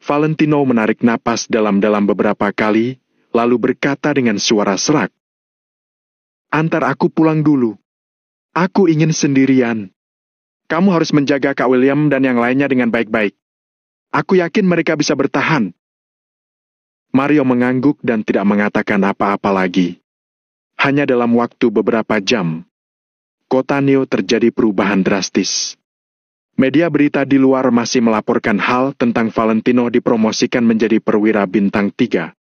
Valentino menarik napas dalam-dalam beberapa kali, lalu berkata dengan suara serak. Antar aku pulang dulu. Aku ingin sendirian. Kamu harus menjaga Kak William dan yang lainnya dengan baik-baik. Aku yakin mereka bisa bertahan. Mario mengangguk dan tidak mengatakan apa-apa lagi. Hanya dalam waktu beberapa jam, kota Neo terjadi perubahan drastis. Media berita di luar masih melaporkan hal tentang Valentino dipromosikan menjadi perwira bintang 3.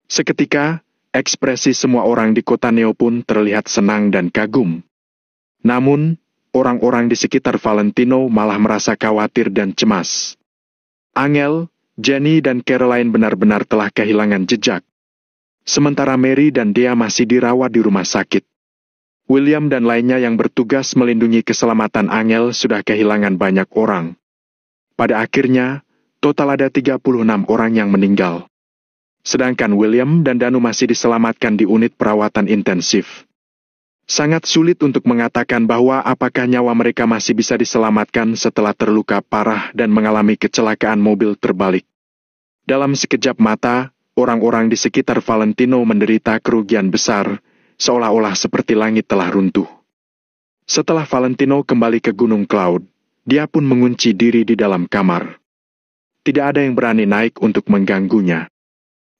Seketika, ekspresi semua orang di kota Neo pun terlihat senang dan kagum. Namun, orang-orang di sekitar Valentino malah merasa khawatir dan cemas. Angel, Jenny dan Caroline benar-benar telah kehilangan jejak. Sementara Mary dan Dea masih dirawat di rumah sakit. William dan lainnya yang bertugas melindungi keselamatan Angel sudah kehilangan banyak orang. Pada akhirnya, total ada 36 orang yang meninggal. Sedangkan William dan Danu masih diselamatkan di unit perawatan intensif. Sangat sulit untuk mengatakan bahwa apakah nyawa mereka masih bisa diselamatkan setelah terluka parah dan mengalami kecelakaan mobil terbalik. Dalam sekejap mata, orang-orang di sekitar Valentino menderita kerugian besar, seolah-olah seperti langit telah runtuh. Setelah Valentino kembali ke Gunung Cloud, dia pun mengunci diri di dalam kamar. Tidak ada yang berani naik untuk mengganggunya.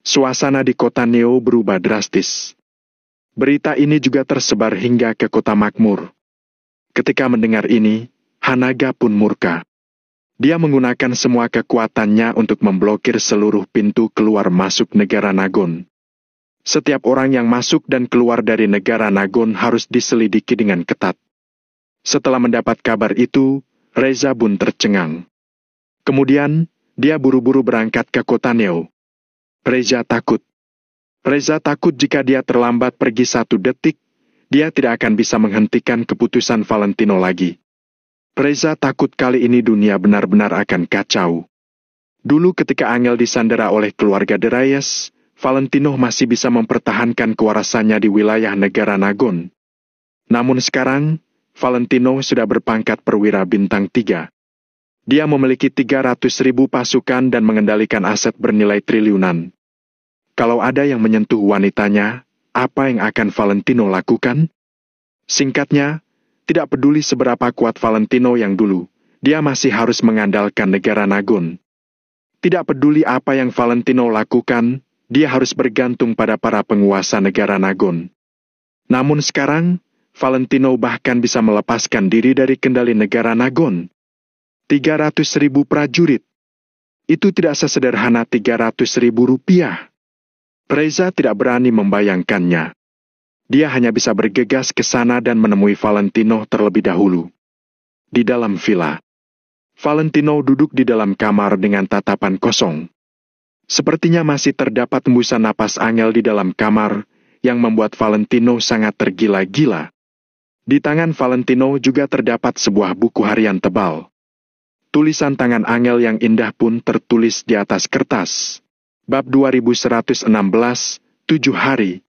Suasana di kota Neo berubah drastis. Berita ini juga tersebar hingga ke kota makmur. Ketika mendengar ini, Hanaga pun murka. Dia menggunakan semua kekuatannya untuk memblokir seluruh pintu keluar masuk negara Nagon. Setiap orang yang masuk dan keluar dari negara Nagon harus diselidiki dengan ketat. Setelah mendapat kabar itu, Reza pun tercengang. Kemudian, dia buru-buru berangkat ke kota Neo. Reza takut. Reza takut jika dia terlambat pergi 1 detik, dia tidak akan bisa menghentikan keputusan Valentino lagi. Reza takut kali ini dunia benar-benar akan kacau. Dulu ketika Angel disandera oleh keluarga de Reyes, Valentino masih bisa mempertahankan kewarasannya di wilayah negara Nagon. Namun sekarang, Valentino sudah berpangkat perwira bintang 3. Dia memiliki 300.000 pasukan dan mengendalikan aset bernilai triliunan. Kalau ada yang menyentuh wanitanya, apa yang akan Valentino lakukan? Singkatnya, tidak peduli seberapa kuat Valentino yang dulu, dia masih harus mengandalkan negara Nagon. Tidak peduli apa yang Valentino lakukan, dia harus bergantung pada para penguasa negara Nagon. Namun sekarang, Valentino bahkan bisa melepaskan diri dari kendali negara Nagon. 300.000 prajurit. Itu tidak sesederhana 300.000 rupiah. Reza tidak berani membayangkannya. Dia hanya bisa bergegas ke sana dan menemui Valentino terlebih dahulu. Di dalam villa, Valentino duduk di dalam kamar dengan tatapan kosong. Sepertinya masih terdapat hembusan napas Angel di dalam kamar, yang membuat Valentino sangat tergila-gila. Di tangan Valentino juga terdapat sebuah buku harian tebal. Tulisan tangan Angel yang indah pun tertulis di atas kertas. Bab 2116, 7 hari.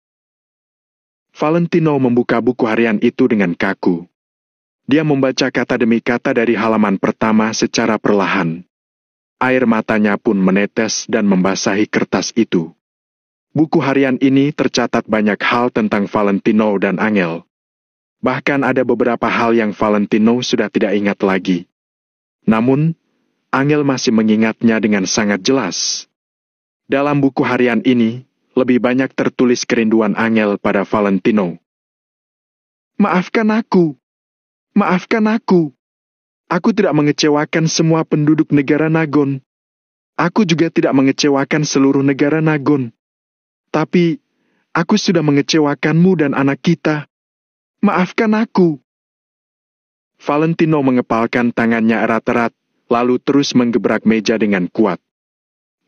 Valentino membuka buku harian itu dengan kaku. Dia membaca kata demi kata dari halaman pertama secara perlahan. Air matanya pun menetes dan membasahi kertas itu. Buku harian ini tercatat banyak hal tentang Valentino dan Angel. Bahkan ada beberapa hal yang Valentino sudah tidak ingat lagi. Namun, Angel masih mengingatnya dengan sangat jelas. Dalam buku harian ini, lebih banyak tertulis kerinduan Angel pada Valentino. Maafkan aku. Maafkan aku. Aku tidak mengecewakan semua penduduk negara Nagon. Aku juga tidak mengecewakan seluruh negara Nagon. Tapi, aku sudah mengecewakanmu dan anak kita. Maafkan aku. Valentino mengepalkan tangannya erat-erat, lalu terus menggebrak meja dengan kuat.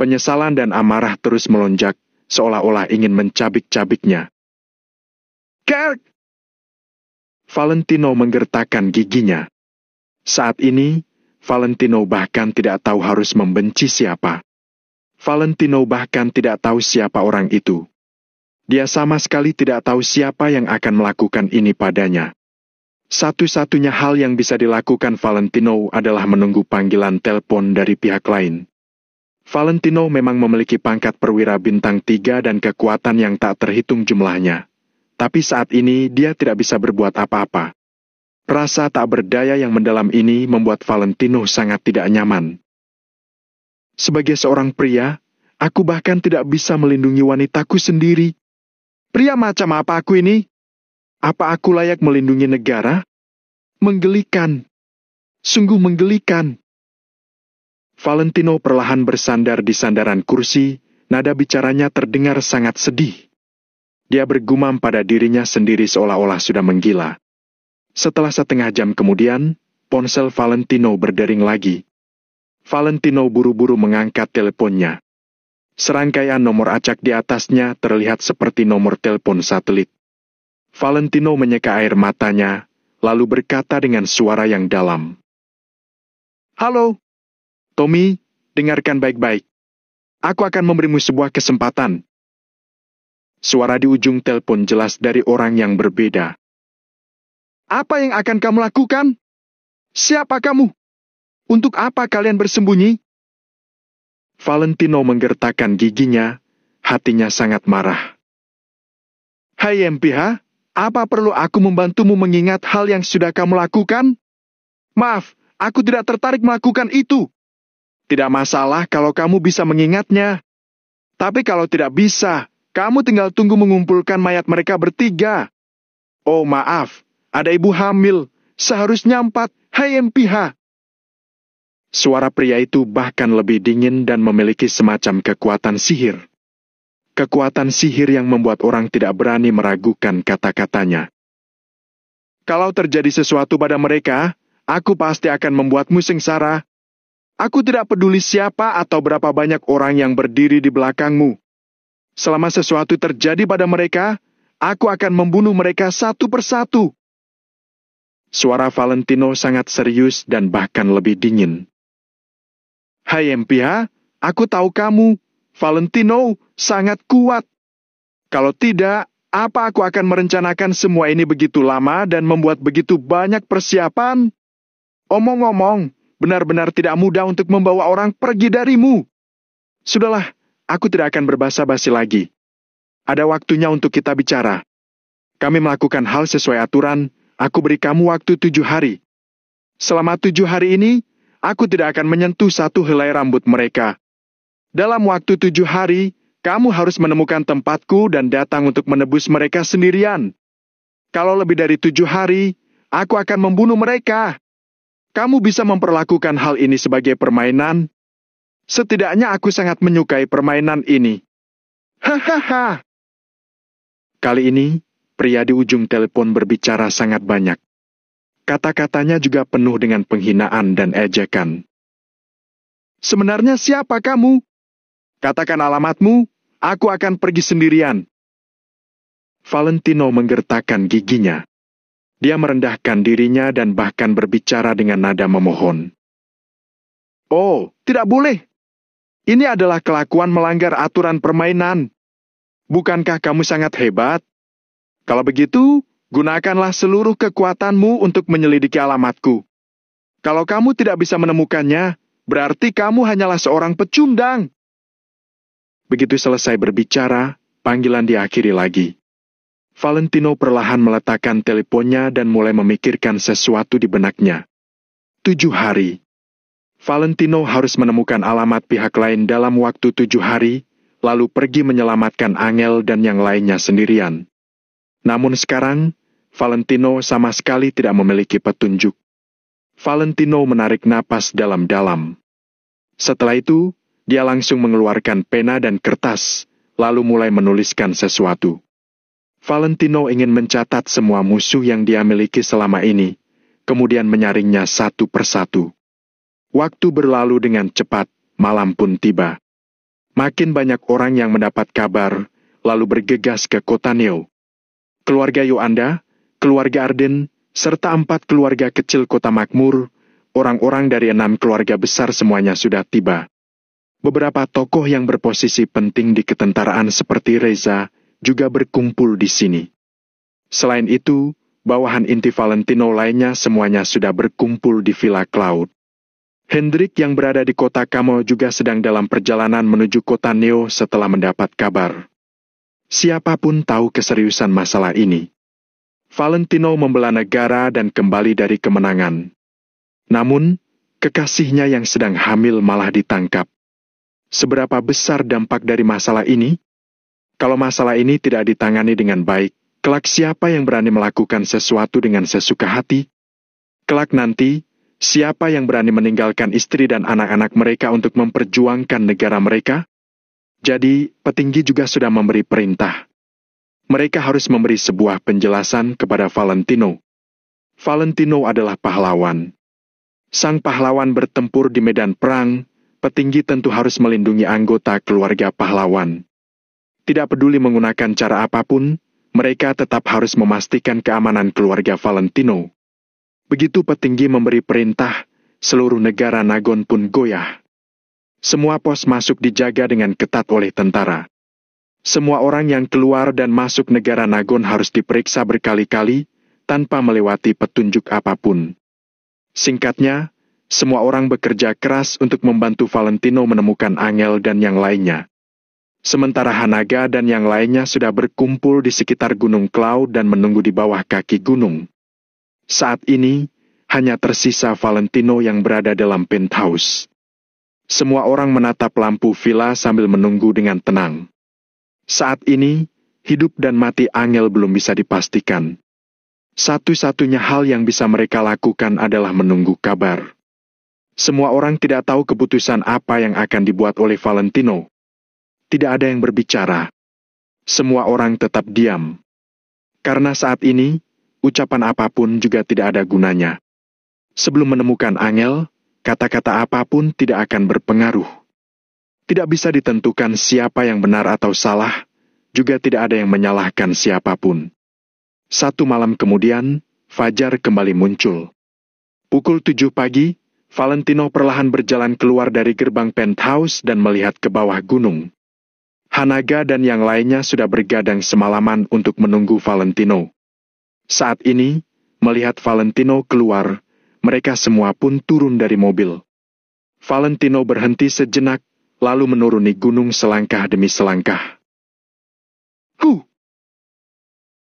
Penyesalan dan amarah terus melonjak, seolah-olah ingin mencabik-cabiknya. Kirk! Valentino menggertakkan giginya. Saat ini, Valentino bahkan tidak tahu harus membenci siapa. Valentino bahkan tidak tahu siapa orang itu. Dia sama sekali tidak tahu siapa yang akan melakukan ini padanya. Satu-satunya hal yang bisa dilakukan Valentino adalah menunggu panggilan telepon dari pihak lain. Valentino memang memiliki pangkat perwira bintang 3 dan kekuatan yang tak terhitung jumlahnya. Tapi saat ini dia tidak bisa berbuat apa-apa. Rasa tak berdaya yang mendalam ini membuat Valentino sangat tidak nyaman. Sebagai seorang pria, aku bahkan tidak bisa melindungi wanitaku sendiri. Pria macam apa aku ini? Apa aku layak melindungi negara? Menggelikan. Sungguh menggelikan. Valentino perlahan bersandar di sandaran kursi, nada bicaranya terdengar sangat sedih. Dia bergumam pada dirinya sendiri seolah-olah sudah menggila. Setelah setengah jam kemudian, ponsel Valentino berdering lagi. Valentino buru-buru mengangkat teleponnya. Serangkaian nomor acak di atasnya terlihat seperti nomor telepon satelit. Valentino menyeka air matanya, lalu berkata dengan suara yang dalam. Halo, Tommy, dengarkan baik-baik. Aku akan memberimu sebuah kesempatan. Suara di ujung telepon jelas dari orang yang berbeda. Apa yang akan kamu lakukan? Siapa kamu? Untuk apa kalian bersembunyi? Valentino menggertakkan giginya, hatinya sangat marah. Hai MPH, apa perlu aku membantumu mengingat hal yang sudah kamu lakukan? Maaf, aku tidak tertarik melakukan itu. Tidak masalah kalau kamu bisa mengingatnya. Tapi kalau tidak bisa, kamu tinggal tunggu mengumpulkan mayat mereka bertiga. Oh maaf, ada ibu hamil, seharusnya 4, hai MPH. Suara pria itu bahkan lebih dingin dan memiliki semacam kekuatan sihir. Kekuatan sihir yang membuat orang tidak berani meragukan kata-katanya. Kalau terjadi sesuatu pada mereka, aku pasti akan membuatmu sengsara. Aku tidak peduli siapa atau berapa banyak orang yang berdiri di belakangmu. Selama sesuatu terjadi pada mereka, aku akan membunuh mereka satu persatu. Suara Valentino sangat serius dan bahkan lebih dingin. Hai MPH, aku tahu kamu, Valentino, sangat kuat. Kalau tidak, apa aku akan merencanakan semua ini begitu lama dan membuat begitu banyak persiapan? Omong-omong, benar-benar tidak mudah untuk membawa orang pergi darimu. Sudahlah, aku tidak akan berbasa-basi lagi. Ada waktunya untuk kita bicara. Kami melakukan hal sesuai aturan, aku beri kamu waktu 7 hari. Selama 7 hari ini, aku tidak akan menyentuh satu helai rambut mereka. Dalam waktu 7 hari, kamu harus menemukan tempatku dan datang untuk menebus mereka sendirian. Kalau lebih dari 7 hari, aku akan membunuh mereka. Kamu bisa memperlakukan hal ini sebagai permainan. Setidaknya aku sangat menyukai permainan ini. Hahaha. Kali ini, pria di ujung telepon berbicara sangat banyak. Kata-katanya juga penuh dengan penghinaan dan ejekan. Sebenarnya siapa kamu? Katakan alamatmu, aku akan pergi sendirian. Valentino menggertakkan giginya. Dia merendahkan dirinya dan bahkan berbicara dengan nada memohon. Oh, tidak boleh. Ini adalah kelakuan melanggar aturan permainan. Bukankah kamu sangat hebat? Kalau begitu, gunakanlah seluruh kekuatanmu untuk menyelidiki alamatku. Kalau kamu tidak bisa menemukannya, berarti kamu hanyalah seorang pecundang. Begitu selesai berbicara, panggilan diakhiri lagi. Valentino perlahan meletakkan teleponnya dan mulai memikirkan sesuatu di benaknya. 7 hari. Valentino harus menemukan alamat pihak lain dalam waktu 7 hari, lalu pergi menyelamatkan Angel dan yang lainnya sendirian. Namun sekarang, Valentino sama sekali tidak memiliki petunjuk. Valentino menarik napas dalam-dalam. Setelah itu, dia langsung mengeluarkan pena dan kertas, lalu mulai menuliskan sesuatu. Valentino ingin mencatat semua musuh yang dia miliki selama ini, kemudian menyaringnya satu persatu. Waktu berlalu dengan cepat, malam pun tiba. Makin banyak orang yang mendapat kabar, lalu bergegas ke kota Neo. Keluarga Yoanda, keluarga Arden, serta 4 keluarga kecil kota makmur, orang-orang dari 6 keluarga besar semuanya sudah tiba. Beberapa tokoh yang berposisi penting di ketentaraan seperti Reza juga berkumpul di sini. Selain itu, bawahan inti Valentino lainnya semuanya sudah berkumpul di Villa Cloud. Hendrik yang berada di kota Kamo juga sedang dalam perjalanan menuju kota Neo setelah mendapat kabar. Siapapun tahu keseriusan masalah ini. Valentino membela negara dan kembali dari kemenangan. Namun, kekasihnya yang sedang hamil malah ditangkap. Seberapa besar dampak dari masalah ini? Kalau masalah ini tidak ditangani dengan baik, kelak siapa yang berani melakukan sesuatu dengan sesuka hati? Kelak nanti, siapa yang berani meninggalkan istri dan anak-anak mereka untuk memperjuangkan negara mereka? Jadi, petinggi juga sudah memberi perintah. Mereka harus memberi sebuah penjelasan kepada Valentino. Valentino adalah pahlawan. Sang pahlawan bertempur di medan perang, petinggi tentu harus melindungi anggota keluarga pahlawan. Tidak peduli menggunakan cara apapun, mereka tetap harus memastikan keamanan keluarga Valentino. Begitu petinggi memberi perintah, seluruh negara Nagon pun goyah. Semua pos masuk dijaga dengan ketat oleh tentara. Semua orang yang keluar dan masuk negara Nagon harus diperiksa berkali-kali, tanpa melewati petunjuk apapun. Singkatnya, semua orang bekerja keras untuk membantu Valentino menemukan Angel dan yang lainnya. Sementara Hanaga dan yang lainnya sudah berkumpul di sekitar Gunung Cloud dan menunggu di bawah kaki gunung. Saat ini, hanya tersisa Valentino yang berada dalam penthouse. Semua orang menatap lampu villa sambil menunggu dengan tenang. Saat ini, hidup dan mati Angel belum bisa dipastikan. Satu-satunya hal yang bisa mereka lakukan adalah menunggu kabar. Semua orang tidak tahu keputusan apa yang akan dibuat oleh Valentino. Tidak ada yang berbicara. Semua orang tetap diam. Karena saat ini, ucapan apapun juga tidak ada gunanya. Sebelum menemukan Angel, kata-kata apapun tidak akan berpengaruh. Tidak bisa ditentukan siapa yang benar atau salah, juga tidak ada yang menyalahkan siapapun. 1 malam kemudian, fajar kembali muncul. Pukul 7 pagi, Valentino perlahan berjalan keluar dari gerbang penthouse dan melihat ke bawah gunung. Hanaga dan yang lainnya sudah bergadang semalaman untuk menunggu Valentino. Saat ini, melihat Valentino keluar, mereka semua pun turun dari mobil. Valentino berhenti sejenak, lalu menuruni gunung selangkah demi selangkah.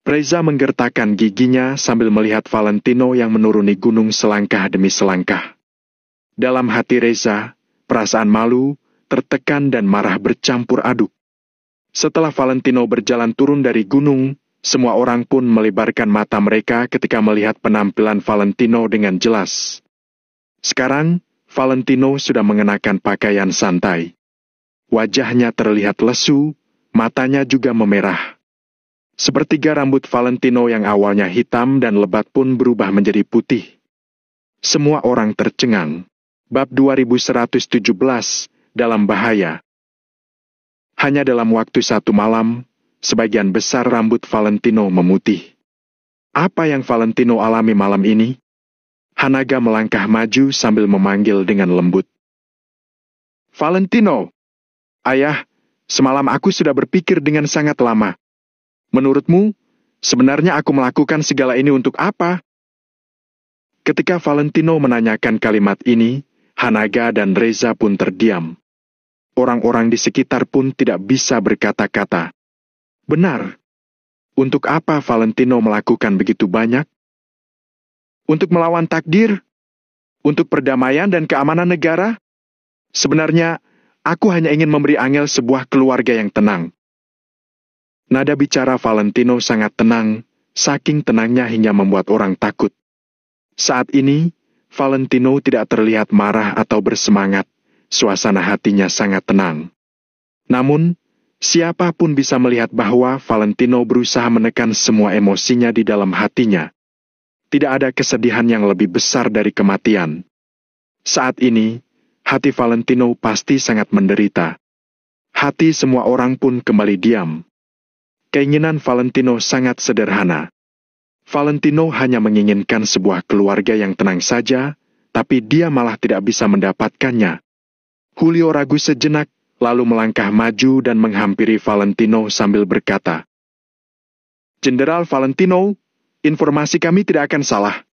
Reza menggertakkan giginya sambil melihat Valentino yang menuruni gunung selangkah demi selangkah. Dalam hati Reza, perasaan malu, tertekan dan marah bercampur aduk. Setelah Valentino berjalan turun dari gunung, semua orang pun melebarkan mata mereka ketika melihat penampilan Valentino dengan jelas. Sekarang, Valentino sudah mengenakan pakaian santai. Wajahnya terlihat lesu, matanya juga memerah. Sepertiga rambut Valentino yang awalnya hitam dan lebat pun berubah menjadi putih. Semua orang tercengang. Bab 2117, dalam bahaya. Hanya dalam waktu 1 malam, sebagian besar rambut Valentino memutih. Apa yang Valentino alami malam ini? Hanaga melangkah maju sambil memanggil dengan lembut. Valentino! Ayah, semalam aku sudah berpikir dengan sangat lama. Menurutmu, sebenarnya aku melakukan segala ini untuk apa? Ketika Valentino menanyakan kalimat ini, Hanaga dan Reza pun terdiam. Orang-orang di sekitar pun tidak bisa berkata-kata. Benar. Untuk apa Valentino melakukan begitu banyak? Untuk melawan takdir? Untuk perdamaian dan keamanan negara? Sebenarnya, Aku hanya ingin memberi Angel sebuah keluarga yang tenang. Nada bicara Valentino sangat tenang, saking tenangnya hingga membuat orang takut. Saat ini, Valentino tidak terlihat marah atau bersemangat, suasana hatinya sangat tenang. Namun, siapapun bisa melihat bahwa Valentino berusaha menekan semua emosinya di dalam hatinya. Tidak ada kesedihan yang lebih besar dari kematian. Saat ini, hati Valentino pasti sangat menderita. Hati semua orang pun kembali diam. Keinginan Valentino sangat sederhana. Valentino hanya menginginkan sebuah keluarga yang tenang saja, tapi dia malah tidak bisa mendapatkannya. Julio ragu sejenak, lalu melangkah maju dan menghampiri Valentino sambil berkata, "Jenderal Valentino, informasi kami tidak akan salah.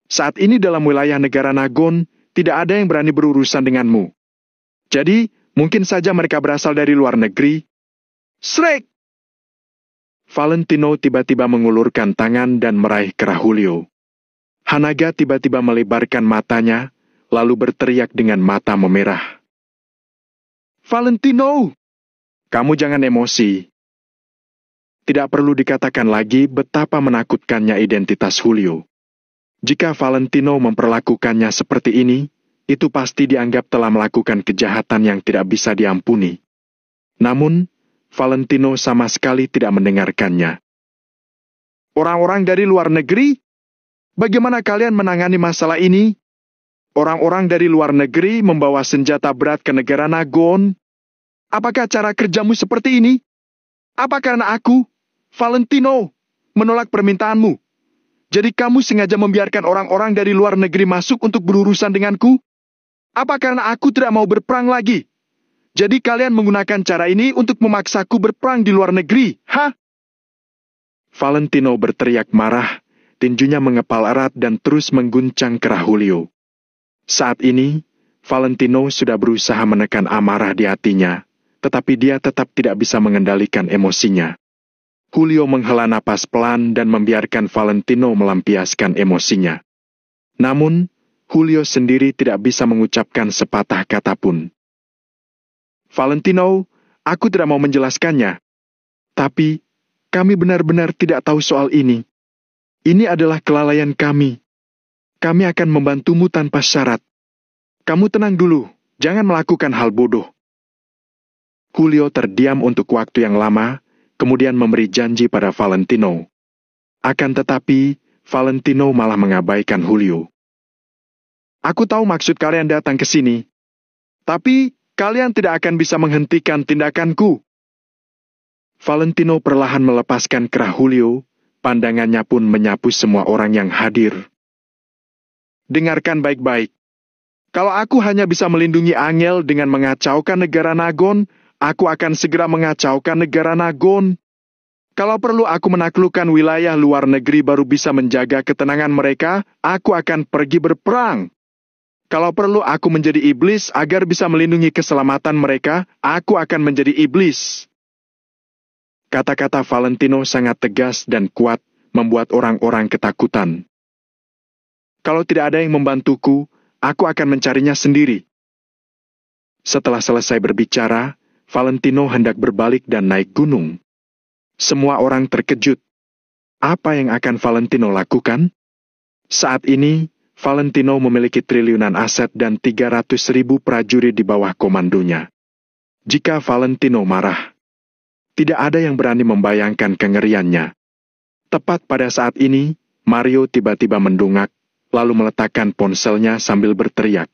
Saat ini dalam wilayah negara Nagon, tidak ada yang berani berurusan denganmu. Jadi, mungkin saja mereka berasal dari luar negeri." Shrek! Valentino tiba-tiba mengulurkan tangan dan meraih kerah Julio. Hanaga tiba-tiba melebarkan matanya, lalu berteriak dengan mata memerah. "Valentino! Kamu jangan emosi." Tidak perlu dikatakan lagi betapa menakutkannya identitas Julio. Jika Valentino memperlakukannya seperti ini, itu pasti dianggap telah melakukan kejahatan yang tidak bisa diampuni. Namun, Valentino sama sekali tidak mendengarkannya. "Orang-orang dari luar negeri? Bagaimana kalian menangani masalah ini? Orang-orang dari luar negeri membawa senjata berat ke negara Nagon. Apakah cara kerjamu seperti ini? Apa karena aku, Valentino, menolak permintaanmu? Jadi kamu sengaja membiarkan orang-orang dari luar negeri masuk untuk berurusan denganku? Apa karena aku tidak mau berperang lagi? Jadi kalian menggunakan cara ini untuk memaksaku berperang di luar negeri, hah?" Valentino berteriak marah, tinjunya mengepal erat dan terus mengguncang kerah Julio. Saat ini, Valentino sudah berusaha menekan amarah di hatinya, tetapi dia tetap tidak bisa mengendalikan emosinya. Julio menghela napas pelan dan membiarkan Valentino melampiaskan emosinya. Namun, Julio sendiri tidak bisa mengucapkan sepatah kata pun. "Valentino, aku tidak mau menjelaskannya. Tapi, kami benar-benar tidak tahu soal ini. Ini adalah kelalaian kami. Kami akan membantumu tanpa syarat. Kamu tenang dulu, jangan melakukan hal bodoh." Julio terdiam untuk waktu yang lama, kemudian memberi janji pada Valentino. Akan tetapi, Valentino malah mengabaikan Julio. "Aku tahu maksud kalian datang ke sini. Tapi, kalian tidak akan bisa menghentikan tindakanku." Valentino perlahan melepaskan kerah Julio, pandangannya pun menyapu semua orang yang hadir. "Dengarkan baik-baik. Kalau aku hanya bisa melindungi Angel dengan mengacaukan negara Nagon, aku akan segera mengacaukan negara Nagon. Kalau perlu aku menaklukkan wilayah luar negeri baru bisa menjaga ketenangan mereka, aku akan pergi berperang. Kalau perlu aku menjadi iblis agar bisa melindungi keselamatan mereka, aku akan menjadi iblis." Kata-kata Valentino sangat tegas dan kuat, membuat orang-orang ketakutan. "Kalau tidak ada yang membantuku, aku akan mencarinya sendiri." Setelah selesai berbicara, Valentino hendak berbalik dan naik gunung. Semua orang terkejut. Apa yang akan Valentino lakukan? Saat ini, Valentino memiliki triliunan aset dan 300.000 prajurit di bawah komandonya. Jika Valentino marah, tidak ada yang berani membayangkan kengeriannya. Tepat pada saat ini, Mario tiba-tiba mendongak, lalu meletakkan ponselnya sambil berteriak.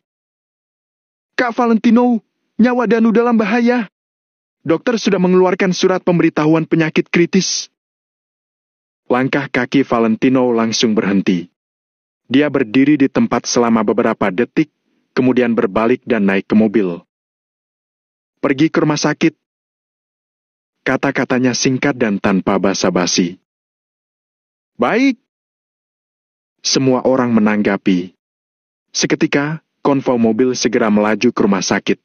"Kak Valentino, nyawa Danu dalam bahaya. Dokter sudah mengeluarkan surat pemberitahuan penyakit kritis." Langkah kaki Valentino langsung berhenti. Dia berdiri di tempat selama beberapa detik, kemudian berbalik dan naik ke mobil. "Pergi ke rumah sakit." Kata-katanya singkat dan tanpa basa-basi. "Baik." Semua orang menanggapi. Seketika, konvoi mobil segera melaju ke rumah sakit.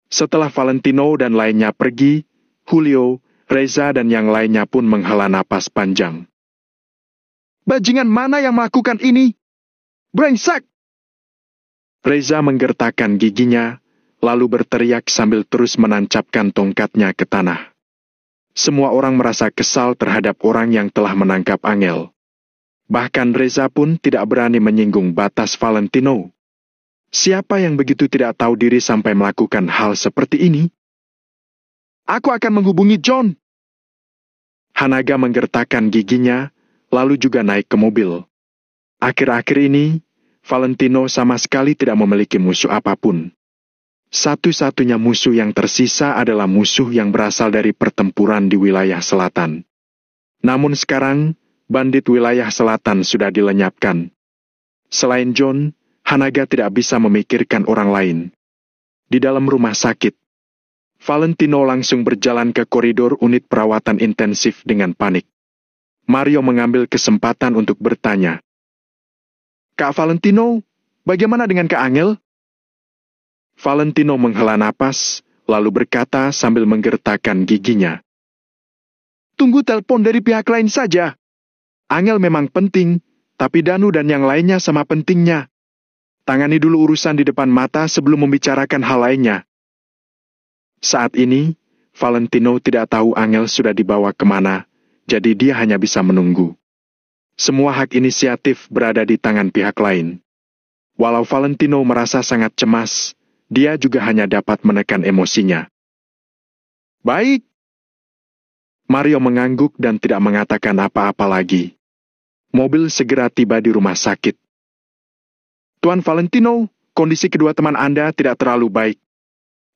Setelah Valentino dan lainnya pergi, Julio, Reza dan yang lainnya pun menghela napas panjang. "Bajingan mana yang melakukan ini? Brengsek!" Reza menggertakkan giginya, lalu berteriak sambil terus menancapkan tongkatnya ke tanah. Semua orang merasa kesal terhadap orang yang telah menangkap Angel. Bahkan Reza pun tidak berani menyinggung batas Valentino. Siapa yang begitu tidak tahu diri sampai melakukan hal seperti ini? Aku akan menghubungi John. Hanaga menggertakkan giginya, lalu juga naik ke mobil. Akhir-akhir ini, Valentino sama sekali tidak memiliki musuh apapun. Satu-satunya musuh yang tersisa adalah musuh yang berasal dari pertempuran di wilayah selatan. Namun sekarang, bandit wilayah selatan sudah dilenyapkan. Selain John, Hanaga tidak bisa memikirkan orang lain. Di dalam rumah sakit, Valentino langsung berjalan ke koridor unit perawatan intensif dengan panik. Mario mengambil kesempatan untuk bertanya. Kak Valentino, bagaimana dengan Kak Angel? Valentino menghela napas, lalu berkata sambil menggertakkan giginya. Tunggu telepon dari pihak lain saja. Angel memang penting, tapi Danu dan yang lainnya sama pentingnya. Tangani dulu urusan di depan mata sebelum membicarakan hal lainnya. Saat ini, Valentino tidak tahu Angel sudah dibawa kemana, jadi dia hanya bisa menunggu. Semua hak inisiatif berada di tangan pihak lain. Walau Valentino merasa sangat cemas, dia juga hanya dapat menekan emosinya. Baik. Mario mengangguk dan tidak mengatakan apa-apa lagi. Mobil segera tiba di rumah sakit. Tuan Valentino, kondisi kedua teman Anda tidak terlalu baik.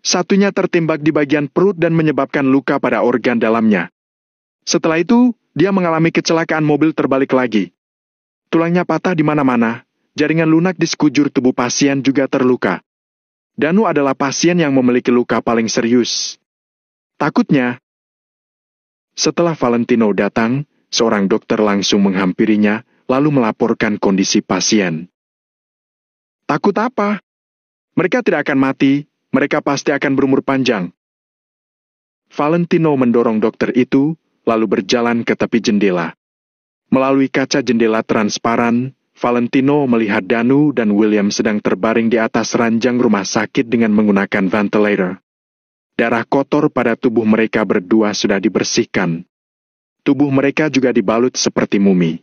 Satunya tertembak di bagian perut dan menyebabkan luka pada organ dalamnya. Setelah itu, dia mengalami kecelakaan mobil terbalik lagi. Tulangnya patah di mana-mana, jaringan lunak di sekujur tubuh pasien juga terluka. Danu adalah pasien yang memiliki luka paling serius. Takutnya, setelah Valentino datang, seorang dokter langsung menghampirinya, lalu melaporkan kondisi pasien. Takut apa? Mereka tidak akan mati, mereka pasti akan berumur panjang. Valentino mendorong dokter itu, lalu berjalan ke tepi jendela. Melalui kaca jendela transparan, Valentino melihat Danu dan William sedang terbaring di atas ranjang rumah sakit dengan menggunakan ventilator. Darah kotor pada tubuh mereka berdua sudah dibersihkan. Tubuh mereka juga dibalut seperti mumi.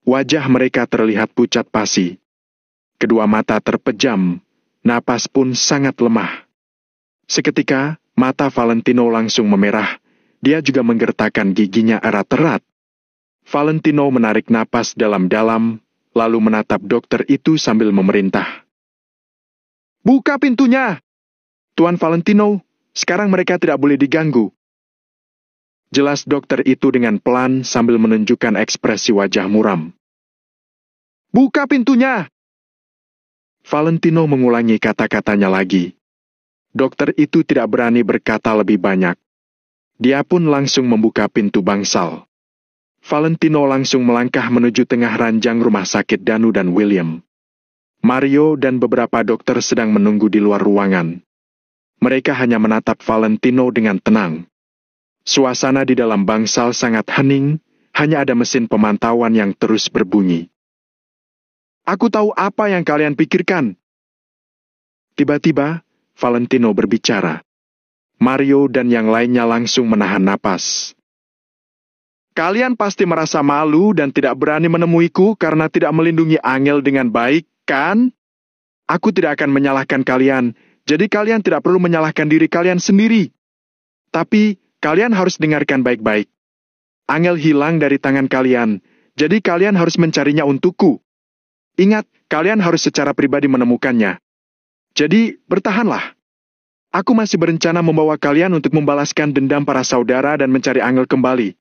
Wajah mereka terlihat pucat pasi. Kedua mata terpejam, napas pun sangat lemah. Seketika, mata Valentino langsung memerah. Dia juga menggertakkan giginya erat-erat. Valentino menarik napas dalam-dalam, lalu menatap dokter itu sambil memerintah. Buka pintunya! Tuan Valentino, sekarang mereka tidak boleh diganggu. Jelas dokter itu dengan pelan sambil menunjukkan ekspresi wajah muram. Buka pintunya! Valentino mengulangi kata-katanya lagi. Dokter itu tidak berani berkata lebih banyak. Dia pun langsung membuka pintu bangsal. Valentino langsung melangkah menuju tengah ranjang rumah sakit Danu dan William. Mario dan beberapa dokter sedang menunggu di luar ruangan. Mereka hanya menatap Valentino dengan tenang. Suasana di dalam bangsal sangat hening, hanya ada mesin pemantauan yang terus berbunyi. Aku tahu apa yang kalian pikirkan. Tiba-tiba, Valentino berbicara. Mario dan yang lainnya langsung menahan napas. Kalian pasti merasa malu dan tidak berani menemuiku karena tidak melindungi Angel dengan baik, kan? Aku tidak akan menyalahkan kalian, jadi kalian tidak perlu menyalahkan diri kalian sendiri. Tapi, kalian harus dengarkan baik-baik. Angel hilang dari tangan kalian, jadi kalian harus mencarinya untukku. Ingat, kalian harus secara pribadi menemukannya. Jadi, bertahanlah. Aku masih berencana membawa kalian untuk membalaskan dendam para saudara dan mencari Angel kembali.